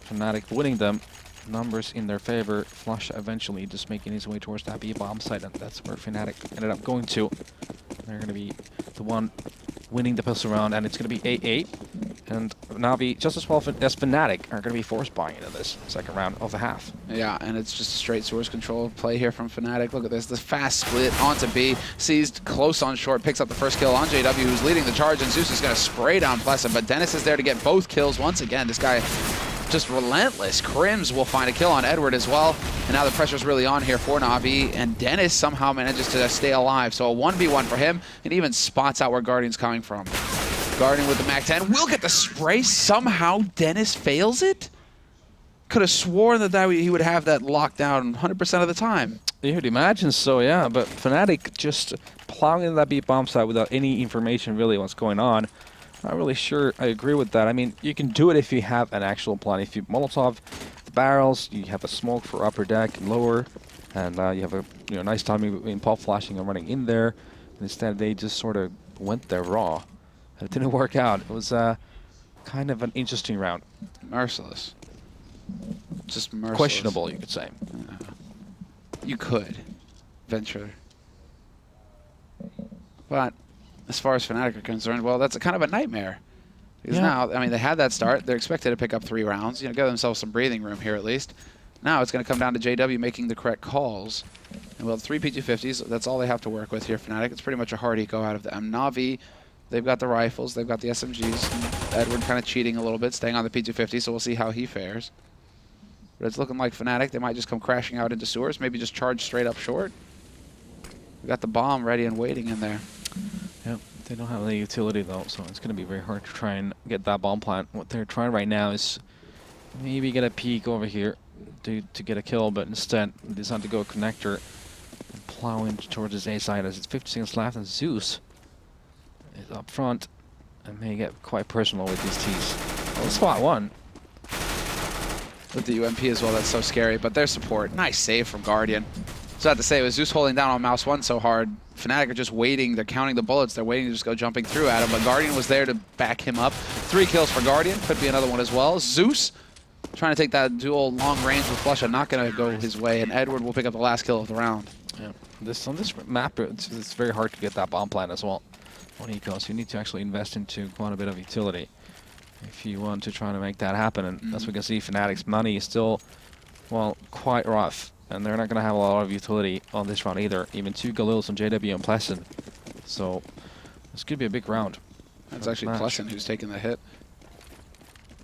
Fnatic winning them. Numbers in their favor. Flusha eventually just making his way towards that B bomb site. And that's where Fnatic ended up going to. They're going to be the one winning the pistol round. And it's going to be 8-8. And NaVi, just as well as Fnatic, are going to be force buying into this second round of the half. Yeah, and it's just a straight source control play here from Fnatic. Look at this, the fast split onto B, seized close on short, picks up the first kill on JW, who's leading the charge, and Zeus is going to spray down Pleasant, but Dennis is there to get both kills once again. This guy just relentless. Crims will find a kill on Edward as well, and now the pressure's really on here for NaVi, and Dennis somehow manages to stay alive, so a 1v1 for him, and even spots out where Guardian's coming from. Guardian with the Mac 10 will get the spray. Somehow Dennis fails it? Could have sworn that he would have that locked down 100% of the time. You would imagine so, yeah, but Fnatic just plowing into that B bomb site without any information really what's going on. Not really sure I agree with that. I mean, you can do it if you have an actual plan. If you Molotov the barrels, you have a smoke for upper deck and lower, and you have a nice timing between pop flashing and running in there. And instead, they just sort of went there raw. It didn't work out. It was kind of an interesting round. Merciless. Just merciless. Questionable, you could say. You could venture. But as far as Fnatic are concerned, well, that's a kind of a nightmare. Because now, I mean, they had that start. They're expected to pick up 3 rounds. Give themselves some breathing room here at least. Now it's going to come down to JW making the correct calls. And well, 3 P250s, that's all they have to work with here, Fnatic. It's pretty much a hard eco out of them. NaVi, they've got the rifles, they've got the SMGs. Edward kind of cheating a little bit, staying on the P250, so we'll see how he fares. But it's looking like Fnatic, they might just come crashing out into sewers, maybe just charge straight up short. We got the bomb ready and waiting in there. Yep, they don't have any utility though, so it's going to be very hard to try and get that bomb plant. What they're trying right now is maybe get a peek over here to get a kill, but instead they decide to go connector and plow in towards his A side as it's 50 seconds left, and Zeus is up front and may get quite personal with these T's. Well, spot one. With the UMP as well, that's so scary, but their support, nice save from Guardian. So I have to say, with Zeus holding down on mouse 1 so hard, Fnatic are just waiting, they're counting the bullets, they're waiting to just go jumping through at him, but Guardian was there to back him up. 3 kills for Guardian, could be another one as well. Zeus trying to take that dual long range with Flusha, not going to go his way, and Edward will pick up the last kill of the round. Yeah, on this map, it's very hard to get that bomb plant as well. On eco, so you need to actually invest into quite a bit of utility if you want to try to make that happen. And as we can see, Fnatic's money is still, well, quite rough. And they're not going to have a lot of utility on this round either. Even 2 Galils on JW and Pleasant. So this could be a big round. That's actually Pleasant who's taking the hit.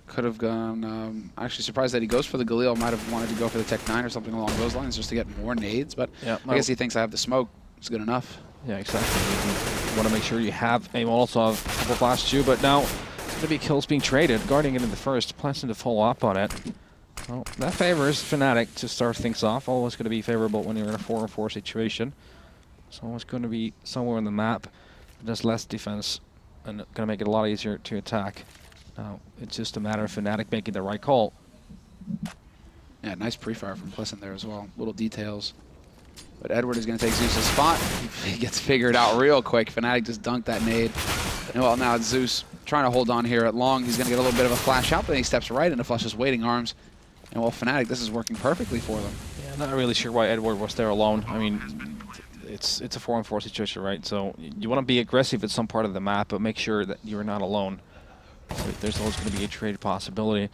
Could have gone, actually surprised that he goes for the Galil. Might have wanted to go for the Tech 9 or something along those lines just to get more nades. But yeah, I guess he thinks I have the smoke. It's good enough. Yeah, exactly. You want to make sure you have a Molotov Overpass too, but now it's going to be kills being traded. Guarding it in the first, Pleasant to follow up on it. Well, that favors Fnatic to start things off. Always going to be favorable when you're in a 4-on-4 situation. It's always going to be somewhere on the map. There's less defense and going to make it a lot easier to attack. Now, it's just a matter of Fnatic making the right call. Yeah, nice pre-fire from Pleasant there as well. Little details. But Edward is going to take Zeus' spot. He gets figured out real quick. Fnatic just dunked that nade. And well, now it's Zeus trying to hold on here at long. He's going to get a little bit of a flash out, but then he steps right into Flush's waiting arms. And well, Fnatic, this is working perfectly for them. Yeah, not really sure why Edward was there alone. I mean, it's a 4-on-4 situation, right? So you want to be aggressive at some part of the map, but make sure that you're not alone. So there's always going to be a trade possibility.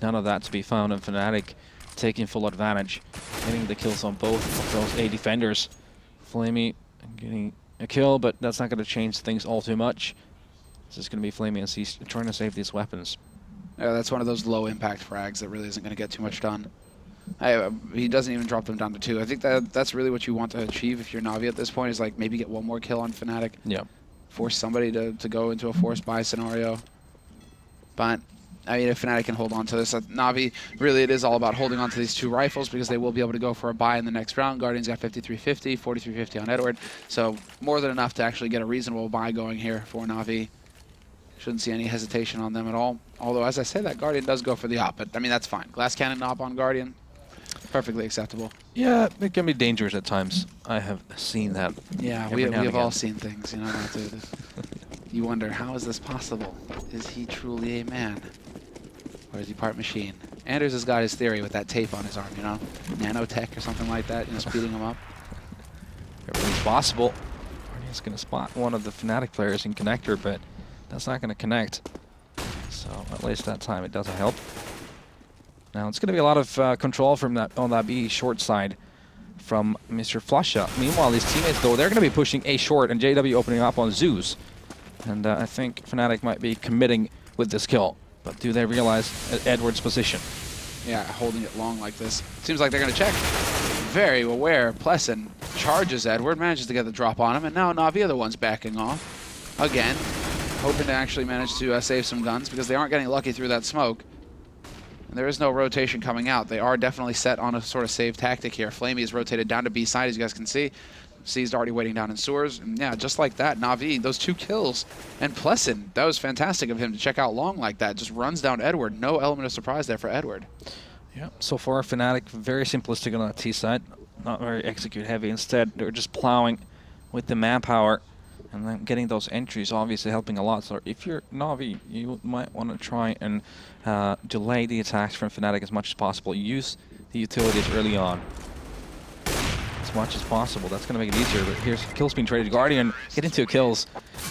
None of that to be found in Fnatic. Taking full advantage, getting the kills on both of those A defenders. Flamey getting a kill, but that's not going to change things all too much. It's just going to be Flamey and Cease trying to save these weapons. Yeah, that's one of those low impact frags that really isn't going to get too much done. He doesn't even drop them down to 2. I think that's really what you want to achieve if you're NaVi at this point, is like maybe get one more kill on Fnatic. Yeah. Force somebody to go into a forced buy scenario. But I mean, if Fnatic can hold on to this, NaVi, really it is all about holding on to these 2 rifles because they will be able to go for a buy in the next round. Guardian's got 5350, 4350 on Edward. So more than enough to actually get a reasonable buy going here for NaVi. Shouldn't see any hesitation on them at all. Although, as I say, that Guardian does go for the op, but I mean, that's fine. Glass cannon op on Guardian, perfectly acceptable. Yeah, it can be dangerous at times. I have seen that. Yeah, we have all seen things, you know. You wonder, how is this possible? Is he truly a man? Or is he part machine? Anders has got his theory with that tape on his arm, you know? Nanotech or something like that, you know, speeding him up. Everything's possible. Guardian's going to spot one of the Fnatic players in connector, but that's not going to connect. So at least that time it doesn't help. Now it's going to be a lot of control from that on that B short side from Mr. Flusha. Meanwhile, his teammates, though, they're going to be pushing A short and JW opening up on Zeus. And I think Fnatic might be committing with this kill. But do they realize Edward's position? Yeah, holding it long like this. Seems like they're going to check. Very aware. Pleasant charges Edward, manages to get the drop on him, and now NaVi are the ones backing off. Again, hoping to actually manage to save some guns because they aren't getting lucky through that smoke. And there is no rotation coming out. They are definitely set on a sort of save tactic here. Flamey is rotated down to B side, as you guys can see. C's already waiting down in sewers. And yeah, just like that, NaVi, those 2 kills. And Pleasant, that was fantastic of him to check out long like that. Just runs down Edward. No element of surprise there for Edward. Yeah, so far Fnatic, very simplistic on that T side. Not very execute heavy. Instead, they're just plowing with the manpower. And then getting those entries obviously helping a lot. So if you're NaVi, you might want to try and delay the attacks from Fnatic as much as possible. Use the utilities early on as much as possible. That's going to make it easier. But here's kills being traded. Guardian getting 2 kills.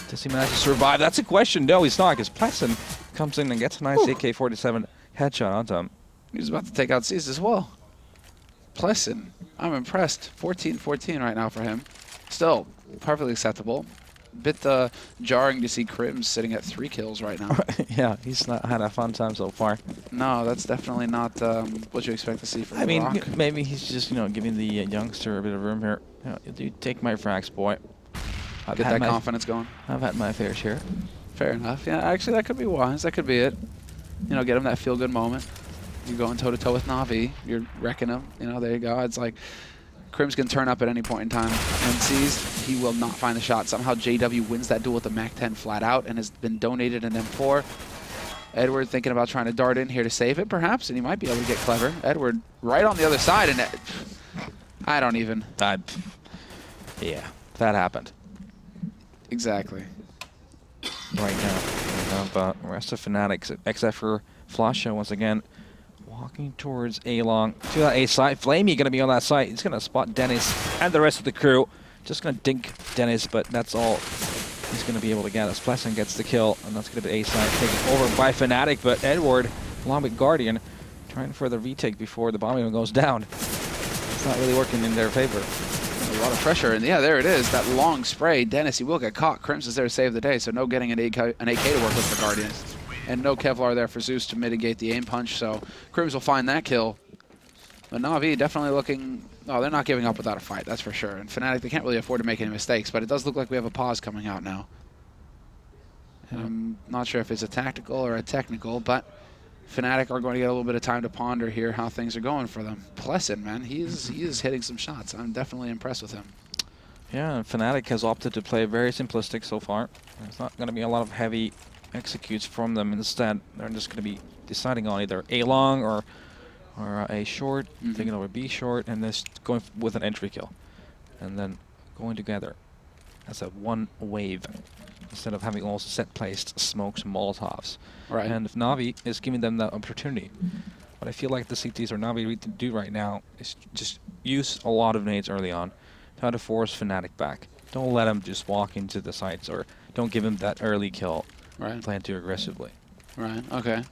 Does he manage to survive? That's a question. No, he's not, because Pleasant comes in and gets a nice AK-47 headshot onto him. He's about to take out C's as well. Pleasant, I'm impressed. 14-14 right now for him. Still perfectly acceptable. Bit jarring to see Crims sitting at 3 kills right now. Yeah, he's not had a fun time so far. No, that's definitely not what you expect to see from I mean, Rock. maybe he's just, giving the youngster a bit of room here. You take my frags, boy. Get that confidence going. I've had my fair share. Fair enough. Yeah, actually, that could be wise. That could be it. Get him that feel-good moment. You're going toe-to-toe with NaVi. You're wrecking him. There you go. It's like Crims can turn up at any point in time and sees he will not find the shot. Somehow JW wins that duel with the MAC-10 flat out and has been donated an M4. Edward thinking about trying to dart in here to save it, perhaps, and he might be able to get clever. Edward right on the other side, and I don't even. Yeah, that happened. Exactly. Right now. But the rest of Fnatic, except for Flusha, once again, walking towards A long to that A side. Flamey going to be on that side. He's going to spot Dennis and the rest of the crew. Just going to dink Dennis, but that's all he's going to be able to get as Pleasant gets the kill. And that's going to be A side taken over by Fnatic. But Edward, along with Guardian, trying for the retake before the bomb even goes down. It's not really working in their favor. A lot of pressure, and yeah, there it is. That long spray. Dennis, he will get caught. Crims is there to save the day, so no getting an AK to work with for Guardian. And no Kevlar there for Zeus to mitigate the aim punch, so Crims will find that kill. But NaVi definitely looking... Oh, they're not giving up without a fight, that's for sure. And Fnatic, they can't really afford to make any mistakes, but it does look like we have a pause coming out now. And I'm not sure if it's a tactical or a technical, but Fnatic are going to get a little bit of time to ponder here how things are going for them. Pleasant, man, he is hitting some shots. I'm definitely impressed with him. Yeah, and Fnatic has opted to play very simplistic so far. There's not going to be a lot of heavy executes from them. Instead, they're just going to be deciding on either A long or A short, taking over B short, and just going with an entry kill. And then going together as a one wave instead of having also set placed smokes and Molotovs. Right. And if NaVi is giving them that opportunity, what I feel like the CTs or NaVi need to do right now is just use a lot of nades early on, try to force Fnatic back. Don't let them just walk into the sites, or don't give him that early kill. Right. Plan too aggressively. Right, okay.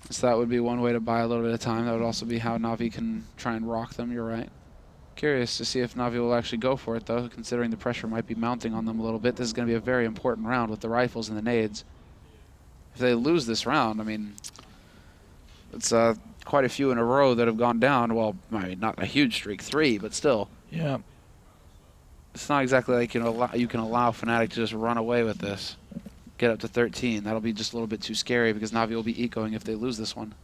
So that would be one way to buy a little bit of time. That would also be how NaVi can try and rock them, you're right. Curious to see if NaVi will actually go for it, though, considering the pressure might be mounting on them a little bit. This is going to be a very important round with the rifles and the nades. If they lose this round, I mean, it's quite a few in a row that have gone down. Well, I mean, not a huge streak, 3, but still. Yeah. It's not exactly like you can allow Fnatic to just run away with this. Get up to 13. That'll be just a little bit too scary because NaVi will be ecoing if they lose this one.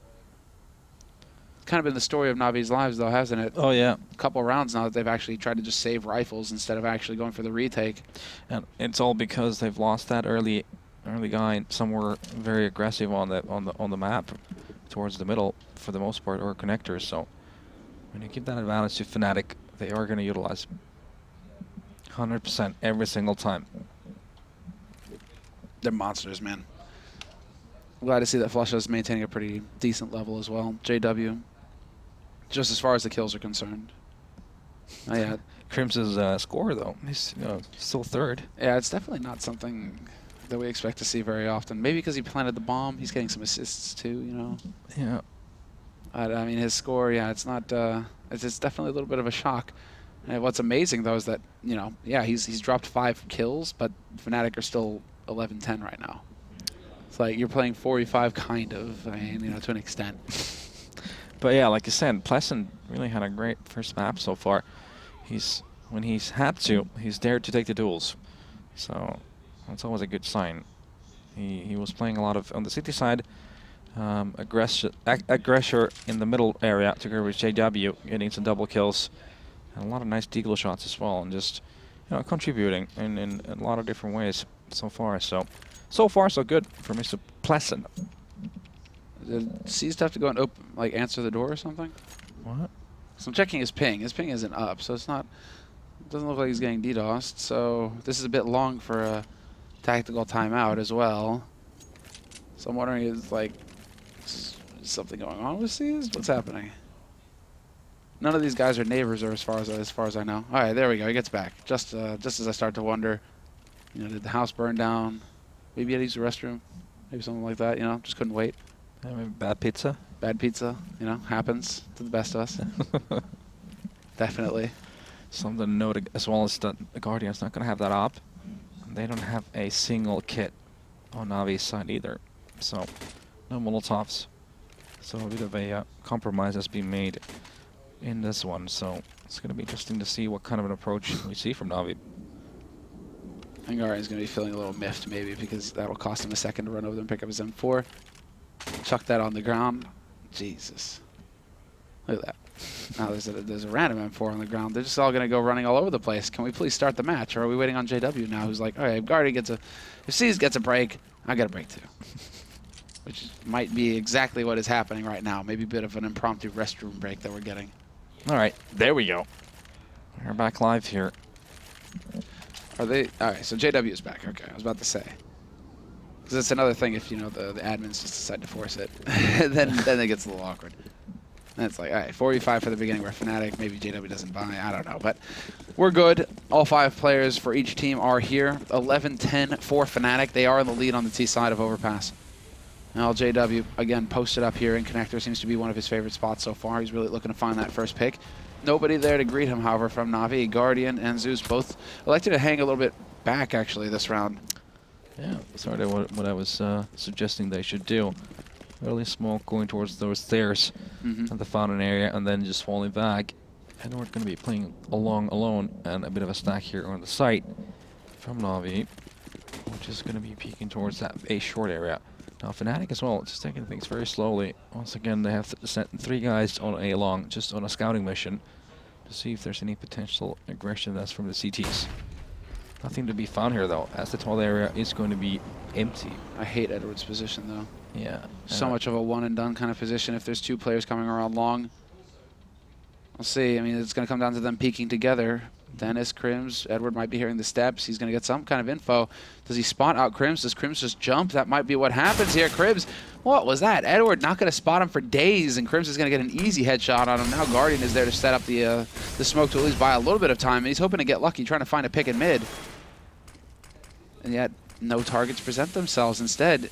It's kind of been the story of NaVi's lives, though, hasn't it? Oh, yeah. A couple rounds now that they've actually tried to just save rifles instead of actually going for the retake. And it's all because they've lost that early guy somewhere very aggressive on the map towards the middle for the most part, or connectors. So when you give that advantage to Fnatic, they are going to utilize 100% every single time. They're monsters, man. I'm glad to see that Flusha is maintaining a pretty decent level as well. JW, just as far as the kills are concerned. Oh, yeah. Crimson's score, though, he's still third. Yeah, it's definitely not something that we expect to see very often. Maybe because he planted the bomb, he's getting some assists too, you know. Yeah. I mean, his score, yeah, it's not. It's definitely a little bit of a shock. And what's amazing though is that, you know, yeah, he's dropped 5 kills, but Fnatic are still 11-10 right now. It's like you're playing 4v5 kind of, I mean, you know, to an extent. But yeah, like you said, Pleasant really had a great first map so far. When he's had to, he's dared to take the duels. So that's always a good sign. He was playing a lot of, on the city side, aggressor in the middle area together with JW, getting some double kills. And a lot of nice deagle shots as well, and just, you know, contributing in a lot of different ways so far. So far so good for Mr. Pleasant. Did C's have to go and answer the door or something? What? So I'm checking his ping. His ping isn't up, so it's not. It doesn't look like he's getting DDoSed. So this is a bit long for a tactical timeout as well. So I'm wondering, is something going on with C's? What's happening? None of these guys are neighbors, or as far as I know. All right, there we go. He gets back. Just as I start to wonder, you know, did the house burn down? Maybe he had to use the restroom. Maybe something like that. You know, just couldn't wait. Yeah, maybe bad pizza. Bad pizza, you know, happens to the best of us. Definitely. Something to note as well is that the Guardian's not going to have that op. They don't have a single kit on NaVi's side either. So, no Molotovs. So a bit of a compromise has been made in this one. So it's going to be interesting to see what kind of an approach we see from NaVi. And Guardian's going to be feeling a little miffed maybe because that'll cost him a second to run over there and pick up his M4. Chuck that on the ground. Jesus. Look at that. Now there's a random M4 on the ground. They're just all going to go running all over the place. Can we please start the match? Or are we waiting on JW now, who's like, all right, if Guardian gets if C's gets a break, I get a break too. Which might be exactly what is happening right now. Maybe a bit of an impromptu restroom break that we're getting. All right, there we go. We're back live here. Are they? All right, so JW is back. Okay, I was about to say. Because it's another thing if, you know, the admins just decide to force it. then it gets a little awkward. And it's like, all right, 4v5 for the beginning. We're Fnatic. Maybe JW doesn't buy. I don't know. But we're good. All 5 players for each team are here. 11-10 for Fnatic. They are in the lead on the T side of Overpass. Now JW, again, posted up here in Connector. Seems to be one of his favorite spots so far. He's really looking to find that first pick. Nobody there to greet him, however, from Navi. Guardian and Zeus both elected to hang a little bit back, actually, this round. Yeah, sort of what I was suggesting they should do. Really small, going towards those stairs at the fountain area, and then just falling back. And we're going to be playing alone, and a bit of a stack here on the site from Navi, which is going to be peeking towards that A short area. Now Fnatic as well, just taking things very slowly. Once again, they have sent 3 guys on A long, just on a scouting mission, to see if there's any potential aggression that's from the CTs. Nothing to be found here though, as the tall area is going to be empty. I hate Edward's position though. Yeah. So much of a one and done kind of position if there's 2 players coming around long. We'll see. I mean, it's going to come down to them peeking together. Dennis, Crims, Edward might be hearing the steps. He's going to get some kind of info. Does he spot out Crims? Does Crims just jump? That might be what happens here. Crims, what was that? Edward not going to spot him for days, and Crims is going to get an easy headshot on him. Now Guardian is there to set up the smoke to at least buy a little bit of time. And he's hoping to get lucky, trying to find a pick in mid. And yet, no targets present themselves. Instead,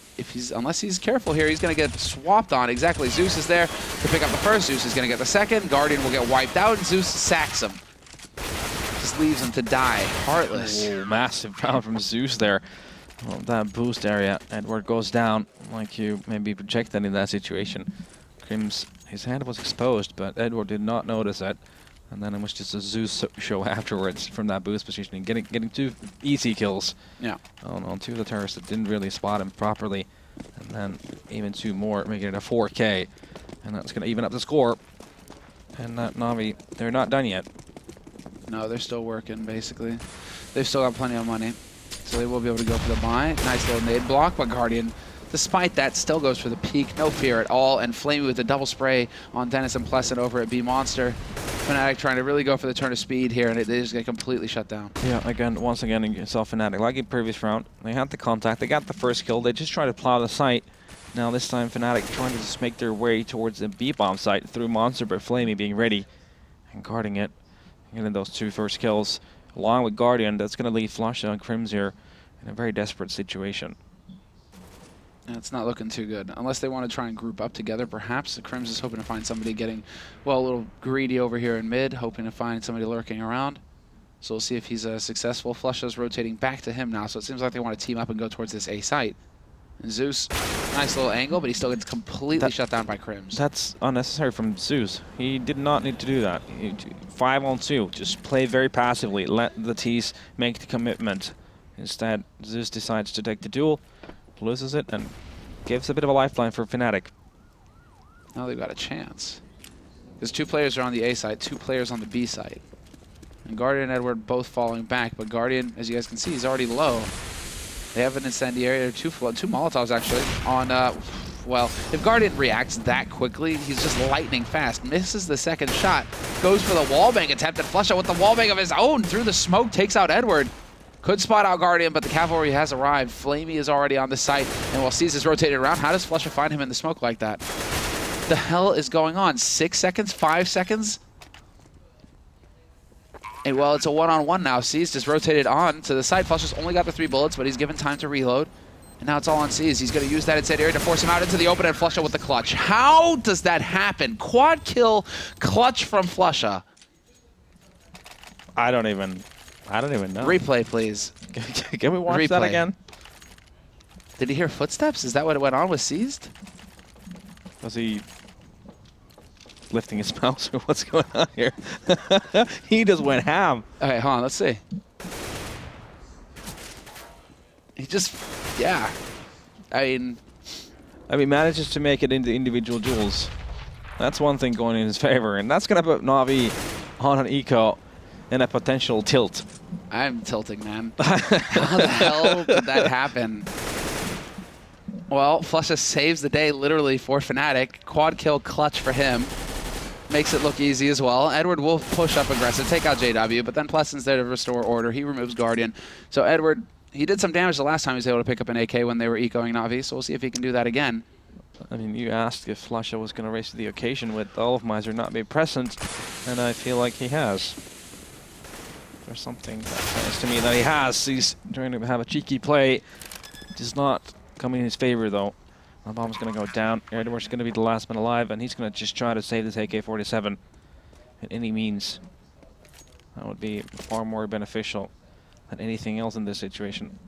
unless he's careful here, he's going to get swapped on. Exactly. Zeus is there to pick up the first. Zeus is going to get the second. Guardian will get wiped out, and Zeus sacks him. Just leaves him to die, heartless. Oh, massive round from Zeus there. Well, that boost area. Edward goes down, like you maybe projected in that situation. Crims, his hand was exposed, but Edward did not notice it. And then it was just a Zeus show afterwards from that boost positioning, getting 2 easy kills. Yeah. On 2 of the terrorists that didn't really spot him properly. And then even 2 more, making it a 4K. And that's going to even up the score. And that Navi, they're not done yet. No, they're still working, basically. They've still got plenty of money, so they will be able to go for the buy. Nice little nade block, but Guardian, despite that, still goes for the peek. No fear at all, and Flamey with the double spray on Dennis and Pleasant over at B Monster. Fnatic trying to really go for the turn of speed here, and they just get completely shut down. Yeah, once again, you saw Fnatic, like in previous round, they had the contact, they got the first kill, they just tried to plow the site. Now this time Fnatic trying to just make their way towards the B-bomb site through Monster, but Flamey being ready and guarding it. Getting those 2 first kills, along with Guardian, that's going to leave Flush on Crims here. in a very desperate situation. And it's not looking too good. Unless they want to try and group up together, perhaps. The Crims is hoping to find somebody getting, well, a little greedy over here in mid, hoping to find somebody lurking around. So we'll see if he's successful. Flusha's rotating back to him now, so it seems like they want to team up and go towards this A site. And Zeus, nice little angle, but he still gets completely shut down by Crims. That's unnecessary from Zeus. He did not need to do that. 5-on-2, just play very passively. Let the T's make the commitment. Instead, Zeus decides to take the duel, loses it, and gives a bit of a lifeline for Fnatic. Now they've got a chance. Because 2 players are on the A side, 2 players on the B side. And Guardian and Edward both falling back, but Guardian, as you guys can see, is already low. They have an incendiary, 2 Molotovs actually, on, well, if Guardian reacts that quickly, he's just lightning fast. Misses the second shot, goes for the wallbang attempt, and Flusha with the wallbang of his own through the smoke takes out Edward. Could spot out Guardian, but the cavalry has arrived. Flamey is already on the site, and while C's is rotated around, how does Flusha find him in the smoke like that? The hell is going on? 6 seconds? 5 seconds? And well, it's a one-on-one now. C's just rotated on to the side. Flusha's only got the 3 bullets, but he's given time to reload. And now it's all on C's. He's going to use that incendiary to force him out into the open and Flusha with the clutch. How does that happen? Quad kill clutch from Flusha. I don't even know. Replay, please. Can we watch that again? Did he hear footsteps? Is that what went on with Seized? Was he lifting his mouse or what's going on here? He just went ham. Okay, hold on, let's see. He just, yeah. I mean, manages to make it into individual duels. That's one thing going in his favor, and that's going to put NaVi on an eco and a potential tilt. I'm tilting, man. How the hell did that happen? Well, Flusha saves the day literally for Fnatic. Quad kill clutch for him. Makes it look easy as well. Edward will push up aggressive, take out JW, but then Plesson's there to restore order. He removes Guardian. So Edward, he did some damage the last time he was able to pick up an AK when they were ecoing NaVi, so we'll see if he can do that again. I mean, you asked if Flusha was going to race to the occasion with all of Miser not being present, and I feel like he has. There's something that says to me that he has. He's trying to have a cheeky play. Does not come in his favor, though. The bomb's going to go down. Edward's going to be the last man alive, and he's going to just try to save this AK-47 at any means. That would be far more beneficial than anything else in this situation.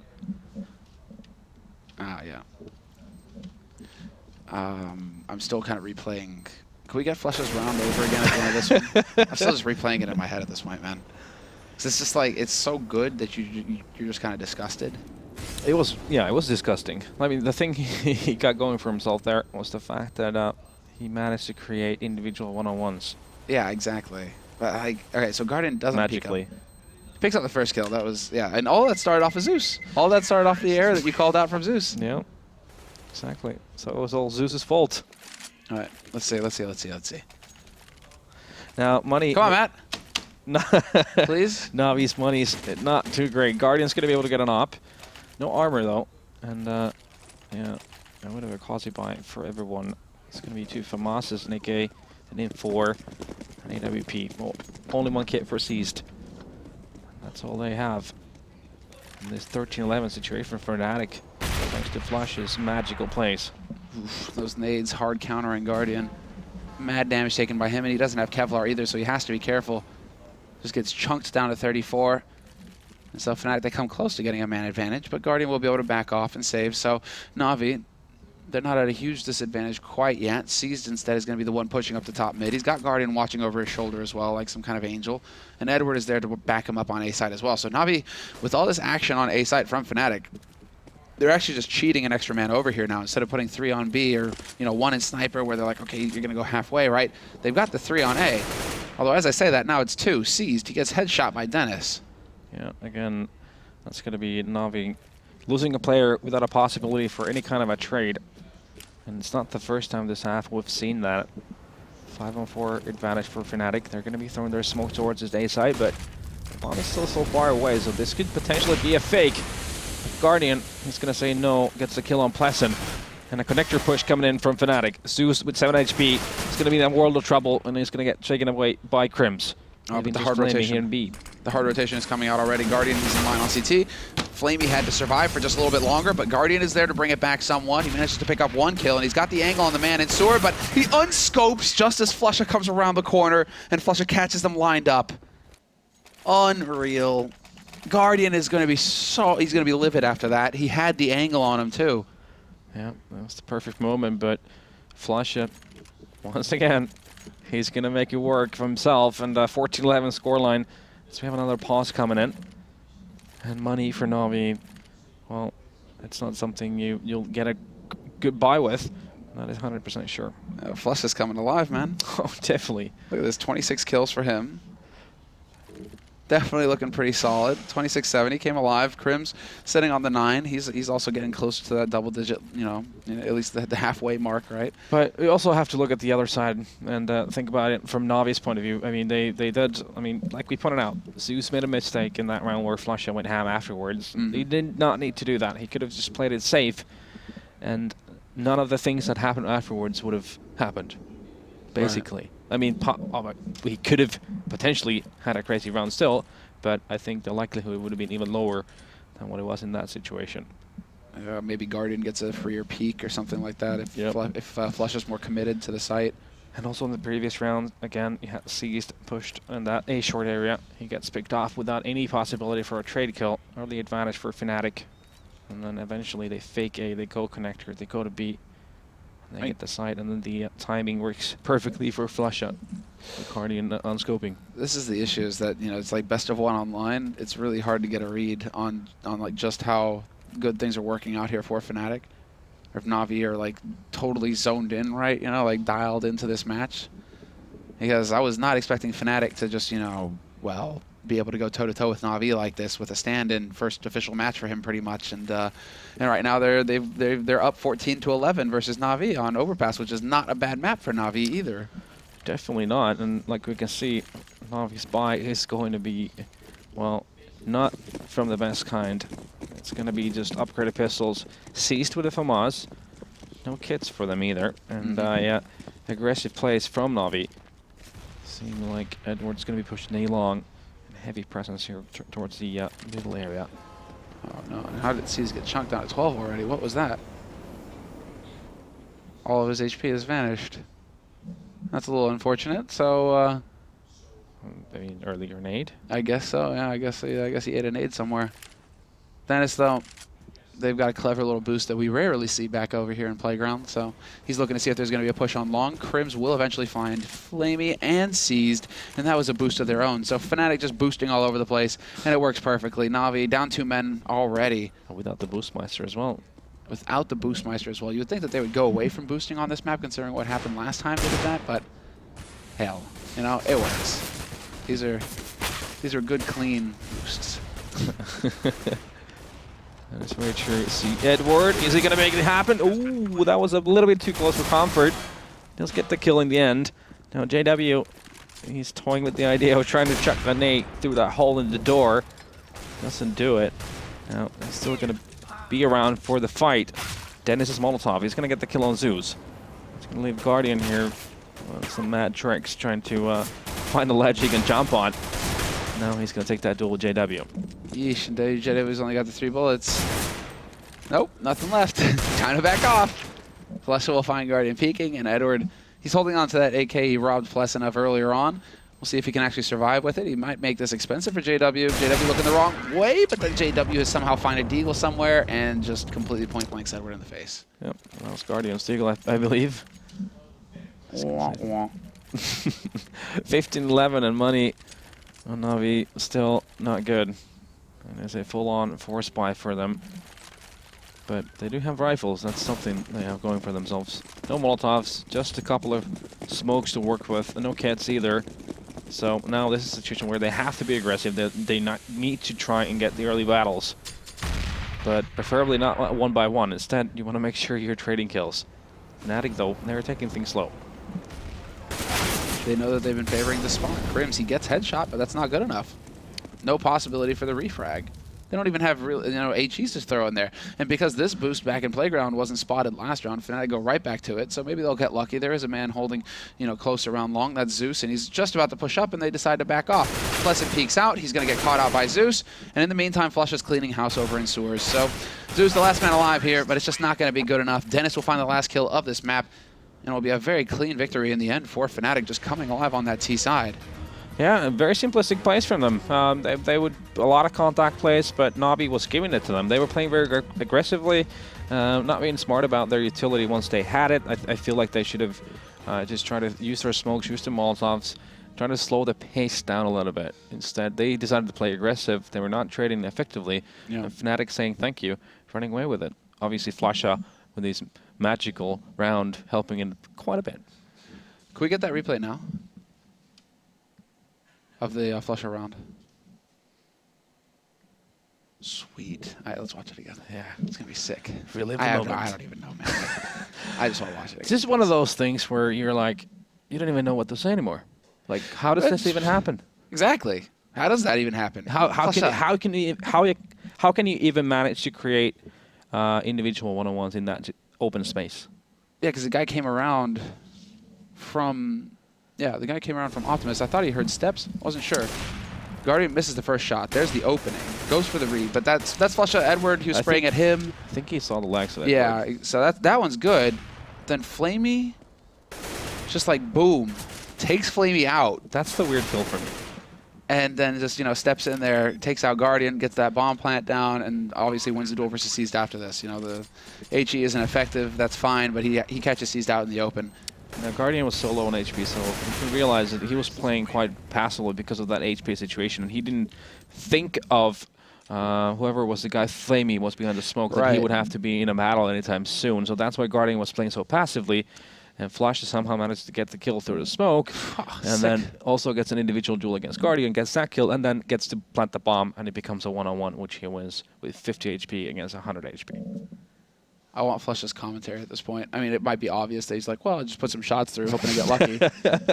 Ah, yeah. I'm still kind of replaying. Can we get Flusha's round over again at the end of this one? I'm still just replaying it in my head at this point, man. It's just like, it's so good that you're just kind of disgusted. It was, yeah, it was disgusting. I mean, the thing he got going for himself there was the fact that he managed to create individual one-on-ones. Yeah, exactly. But like, okay, so Guardian doesn't magically. He picks up the first kill. That was, yeah, and all that started off with Zeus. All that started off the air that you called out from Zeus. Yeah, exactly. So it was all Zeus's fault. All right, let's see. Now, money. Come on, Matt. Please. NaVi's money's not too great. Guardian's going to be able to get an op. No armor, though. And, yeah, a bit of a quasi-buy for everyone. It's going to be 2 FAMASs, an AK, an M4, an AWP. Well, only 1 kit for Seized. That's all they have. In this 13-11 situation for Fnatic, thanks to Flush's magical plays. Oof, those nades hard countering Guardian. Mad damage taken by him, and he doesn't have Kevlar either, so he has to be careful. Just gets chunked down to 34. And so Fnatic, they come close to getting a man advantage, but Guardian will be able to back off and save. So NaVi, they're not at a huge disadvantage quite yet. Seized instead is going to be the one pushing up the top mid. He's got Guardian watching over his shoulder as well, like some kind of angel. And Edward is there to back him up on A side as well. So NaVi, with all this action on A side from Fnatic, they're actually just cheating an extra man over here now. Instead of putting 3 on B or 1 in Sniper where they're like, okay, you're going to go halfway, right? They've got the 3 on A. Although as I say that, now it's 2. Seized. He gets headshot by Dennis. Yeah, again, that's going to be NaVi losing a player without a possibility for any kind of a trade. And it's not the first time this half we've seen that. 5-on-4 advantage for Fnatic. They're going to be throwing their smoke towards his A side, but the bomb is still so far away, so this could potentially be a fake. Guardian is going to say no, gets the kill on Pleasant. And a connector push coming in from Fnatic. Zeus with 7 HP is going to be in a world of trouble, and he's going to get shaken away by Crims. Oh, but the hard rotation. The hard rotation is coming out already. Guardian is in line on CT. Flamey had to survive for just a little bit longer, but Guardian is there to bring it back somewhat. He manages to pick up 1 kill, and he's got the angle on the man in Sword, but he unscopes just as Flusha comes around the corner, and Flusha catches them lined up. Unreal. Guardian is going to be he's going to be livid after that. He had the angle on him, too. Yeah, that was the perfect moment, but Flusha, once again, he's going to make it work for himself, and 14-11 scoreline. So we have another pause coming in. And money for NaVi, well, it's not something you'll get a good buy with. That is 100% sure. Flush is coming alive, man. Oh, definitely. Look at this, 26 kills for him. Definitely looking pretty solid. 26-7, he came alive. Crim's sitting on the 9. He's also getting closer to that double-digit, you know, at least the halfway mark, right? But we also have to look at the other side and think about it from NaVi's point of view. I mean, they did, I mean, like we pointed out, Zeus made a mistake in that round where Flusha went ham afterwards. He did not need to do that. He could have just played it safe, and none of the things that happened afterwards would have happened, basically. Right. I mean, we could have potentially had a crazy round still, but I think the likelihood would have been even lower than what it was in that situation. Maybe Guardian gets a freer peek or something like that if Flush is more committed to the site. And also in the previous round, again, he had seized, pushed in that A short area. He gets picked off without any possibility for a trade kill. Early advantage for Fnatic. And then eventually they fake A, they go connector, they go to B. They get the site, and then the timing works perfectly for Flusha. The Guardian on scoping. This is the issue, is that, you know, it's like best of 1 online. It's really hard to get a read on like just how good things are working out here for Fnatic. Or if NaVi are like totally zoned in, right? You know, like dialed into this match. Because I was not expecting Fnatic to just, you know, well, be able to go toe-to-toe with NaVi like this with a stand-in first official match for him pretty much. And right now they're up 14-11 versus NaVi on Overpass, which is not a bad map for NaVi either. Definitely not. And like we can see, NaVi's buy is going to be, well, not from the best kind. It's going to be just upgraded pistols, seized with a FAMAS. No kits for them either. And yeah, aggressive plays from NaVi. Seem like Edward's going to be pushing A long. Heavy presence here towards the middle area. Oh no, and how did C's get chunked down at 12 already? What was that? All of his HP has vanished. That's a little unfortunate, so I mean, early grenade? I guess so, yeah, I guess he ate a nade somewhere. Dennis, though, they've got a clever little boost that we rarely see back over here in Playground, so he's looking to see if there's going to be a push on long. Crims will eventually find Flamey and Seized, and that was a boost of their own. So Fnatic just boosting all over the place, and it works perfectly. NaVi down 2 men already. Without the Boostmeister as well. Without the Boostmeister as well. You would think that they would go away from boosting on this map, considering what happened last time they did that, but hell, you know, it works. These are good, clean boosts. That is very true. See Edward, is he going to make it happen? Ooh, that was a little bit too close for comfort. Does get the kill in the end. Now JW, he's toying with the idea of trying to chuck the nade through that hole in the door. Doesn't do it. Now he's still going to be around for the fight. Dennis is Molotov. He's going to get the kill on Zeus. He's going to leave Guardian here with some mad tricks, trying to find a ledge he can jump on. Now he's going to take that duel with JW. Yeesh, and JW's only got the 3 bullets. Nope, nothing left. Time to back off. Flusha will find Guardian peeking, and Edward, he's holding on to that AK he robbed Pleasant of earlier on. We'll see if he can actually survive with it. He might make this expensive for JW. JW looking the wrong way, but then JW has somehow find a deagle somewhere and just completely point-blanks Edward in the face. Yep, that was Guardian's deagle, I believe. 15-11 and money on NaVi, still not good. And there's a full-on force buy for them. But they do have rifles, that's something they have going for themselves. No Molotovs, just a couple of smokes to work with, and no kits either. So now this is a situation where they have to be aggressive. They need to try and get the early battles. But preferably not 1 by 1. Instead, you want to make sure you're trading kills. Fnatic, though, they're taking things slow. They know that they've been favoring the spawn. Crims, he gets headshot, but that's not good enough. No possibility for the refrag. They don't even have real, HEs to throw in there. And because this boost back in Playground wasn't spotted last round, Fnatic go right back to it. So maybe they'll get lucky. There is a man holding, close around long. That's Zeus, and he's just about to push up, and they decide to back off. Pleasant peeks out. He's going to get caught out by Zeus. And in the meantime, Flush is cleaning house over in sewers. So Zeus, the last man alive here, but it's just not going to be good enough. Dennis will find the last kill of this map, and it will be a very clean victory in the end for Fnatic, just coming alive on that T side. Yeah, very simplistic plays from them. They would a lot of contact plays, but NaVi was giving it to them. They were playing very aggressively, not being smart about their utility once they had it. I feel like they should have just tried to use their smokes, use their Molotovs, trying to slow the pace down a little bit. Instead, they decided to play aggressive. They were not trading effectively. Yeah. And Fnatic saying thank you, running away with it. Obviously, Flasha with these magical round helping in quite a bit. Can we get that replay now? Of the Flusha round. Sweet. All right, let's watch it again. Yeah, it's going to be sick. Relive the moment. I don't even know, man. I just want to watch it again. It's just one of those things where you're like, you don't even know what to say anymore. Like, how does this even happen? Exactly. How does that even happen? How can you even manage to create individual one-on-ones in that open space? Yeah, because the guy came around from... Yeah, the guy came around from Optimus. I thought he heard steps. Wasn't sure. Guardian misses the first shot. There's the opening. Goes for the read, but that's Flusha Edward. He was spraying at him. I think he saw the legs of that. Yeah, so that one's good. Then Flamey, just like boom, takes Flamey out. That's the weird kill for me. And then just steps in there, takes out Guardian, gets that bomb plant down, and obviously wins the duel versus Seized after this. The HE isn't effective. That's fine, but he catches Seized out in the open. Now, Guardian was so low on HP, so you can realize that he was playing quite passively because of that HP situation, and he didn't think of whoever was the guy, Flamey, was behind the smoke, that he would have to be in a battle anytime soon. So that's why Guardian was playing so passively, and Flash somehow managed to get the kill through the smoke, and then also gets an individual duel against Guardian, gets that kill, and then gets to plant the bomb, and it becomes a one-on-one, which he wins with 50 HP against 100 HP. I want Flush's commentary at this point. I mean, it might be obvious that he's like, well, just put some shots through, hoping to get lucky.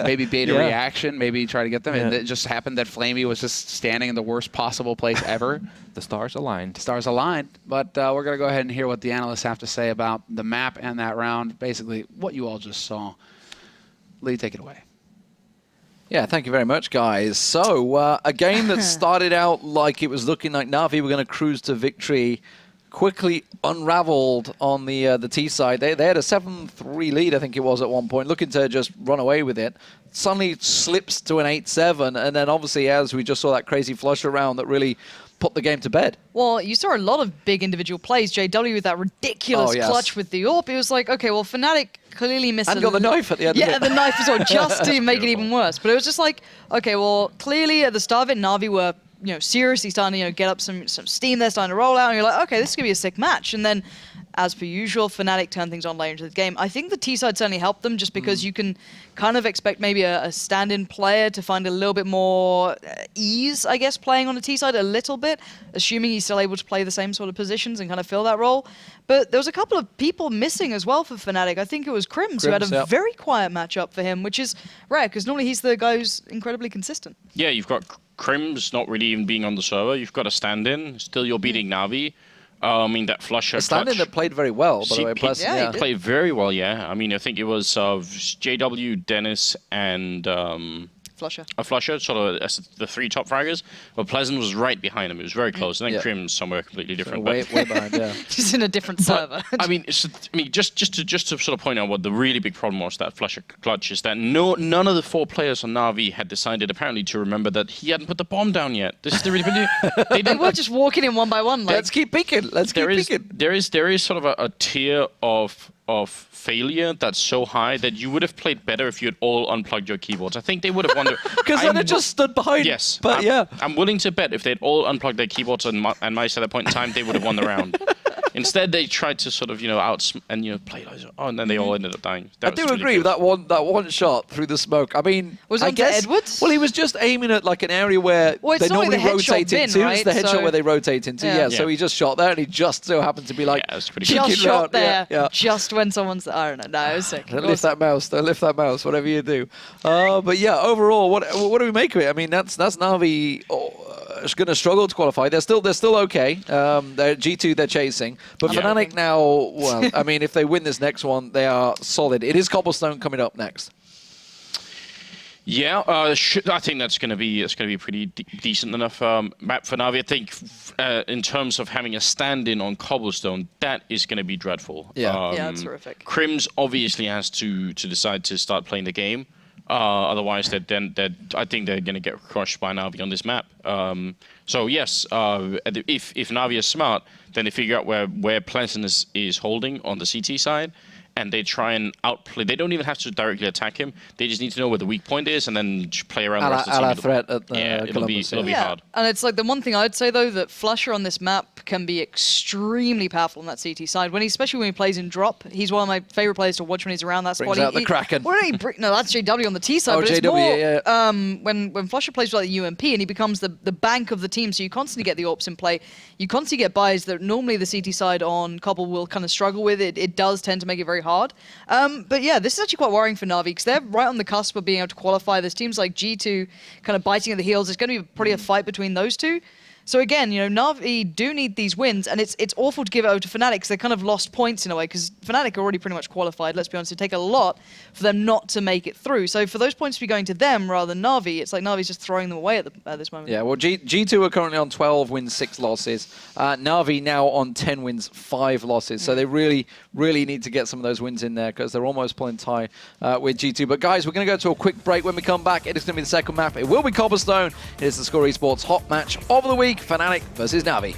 Maybe bait a reaction, maybe try to get them. And it just happened that Flamey was just standing in the worst possible place ever. The stars aligned. Stars aligned. But we're going to go ahead and hear what the analysts have to say about the map and that round. Basically, what you all just saw. Lee, take it away. Yeah, thank you very much, guys. So, a game that started out like it was looking like NaVi were going to cruise to victory, quickly unraveled on the T side. They had a 7-3 lead, I think it was, at one point, looking to just run away with it. Suddenly slips to an 8-7, and then obviously, as we just saw that crazy flush around that really put the game to bed. Well, you saw a lot of big individual plays. JW with that ridiculous clutch with the AWP. It was like, okay, well, Fnatic clearly missed and got the knife at the end of it. Yeah, the knife as well, just to make it even worse. But it was just like, okay, well, clearly at the start of it, NaVi were seriously starting to get up some steam there, starting to roll out, and you're like, okay, this is going to be a sick match. And then, as per usual, Fnatic turned things on later into the game. I think the T-side certainly helped them, just because you can kind of expect maybe a stand-in player to find a little bit more ease, I guess, playing on the T-side a little bit, assuming he's still able to play the same sort of positions and kind of fill that role. But there was a couple of people missing as well for Fnatic. I think it was Crims who had a very quiet matchup for him, which is rare, because normally he's the guy who's incredibly consistent. Yeah, you've got Crims not really even being on the server. You've got a stand-in. Still, you're beating NaVi. I mean, that Flusha a stand-in that played very well, by the way. Plus, he played very well, yeah. I mean, I think it was JW, Dennis, and Flusha, sort of as the three top fraggers. But Pleasant was right behind him. It was very close. And then Crim's somewhere completely different. So way behind, yeah. Just in a different server. I mean, just to sort of point out what the really big problem was that Flusha clutch is that none of the four players on NaVi had decided apparently to remember that he hadn't put the bomb down yet. This is the really they were just walking in one by one. Like, let's keep peeking. Let's keep peeking. There is sort of a tier of failure that's so high that you would have played better if you had all unplugged your keyboards. I think they would have won. Because then it just stood behind. Yes. But I'm willing to bet if they'd all unplugged their keyboards and mice at that point in time, they would have won the round. Instead, they tried to sort of, play like, and then they all ended up dying. I do agree with that one shot through the smoke. I mean, I guess Edwards? Well, he was just aiming at like an area where they normally rotate into. It's the headshot where they rotate into. Yeah. So he just shot there, and he just so happened to be like, just shot there, just when someone's. I don't know. No, it was sick. Don't lift that mouse. Don't lift that mouse. Whatever you do. But yeah, overall, what do we make of it? I mean, that's NaVi going to struggle to qualify. They're still okay. They're G2, they're chasing. But Yeah. Fnatic now, well, I mean, if they win this next one, they are solid. It is Cobblestone coming up next. Yeah, I think that's going to be pretty decent enough map for Navi. I think in terms of having a stand-in on Cobblestone, that is going to be dreadful. Yeah. Yeah, it's horrific. Crims obviously has to decide to start playing the game. Otherwise, I think they're going to get crushed by Navi on this map. So yes, if Navi is smart, then they figure out where Pleasant is holding on the CT side, and they try and outplay. They don't even have to directly attack him. They just need to know where the weak point is, and then just play around the rest of the team. Threat at the Yeah, it'll be Yeah, hard. and it's like the one thing I'd say though that Flusher on this map can be extremely powerful on that CT side. Especially when he plays in drop, he's one of my favorite players to watch when he's around that spot. Brings out the Kraken. No, that's JW on the T side. Oh, but it's JW, more, yeah. When Flusher plays with like the UMP and he becomes the bank of the team, so you constantly get the AWPs in play. You constantly get buys that normally the CT side on Cobble will kind of struggle with. It does tend to make it very hard. But yeah, this is actually quite worrying for Navi because they're right on the cusp of being able to qualify. There's teams like G2 kind of biting at the heels. It's going to be probably a fight between those two. So again, Navi do need these wins, and it's awful to give it over to Fnatic because they kind of lost points in a way because Fnatic are already pretty much qualified. Let's be honest, it'd take a lot for them not to make it through. So for those points to be going to them rather than Navi, it's like Navi's just throwing them away at this moment. Yeah, well, G2 are currently on 12 wins, 6 losses. Navi now on 10 wins, 5 losses. So they really, really need to get some of those wins in there because they're almost pulling tie with G2. But guys, we're going to go to a quick break. When we come back, it is going to be the second map. It will be Cobblestone. It is the Score Esports Hot Match of the Week, Fnatic versus Navi.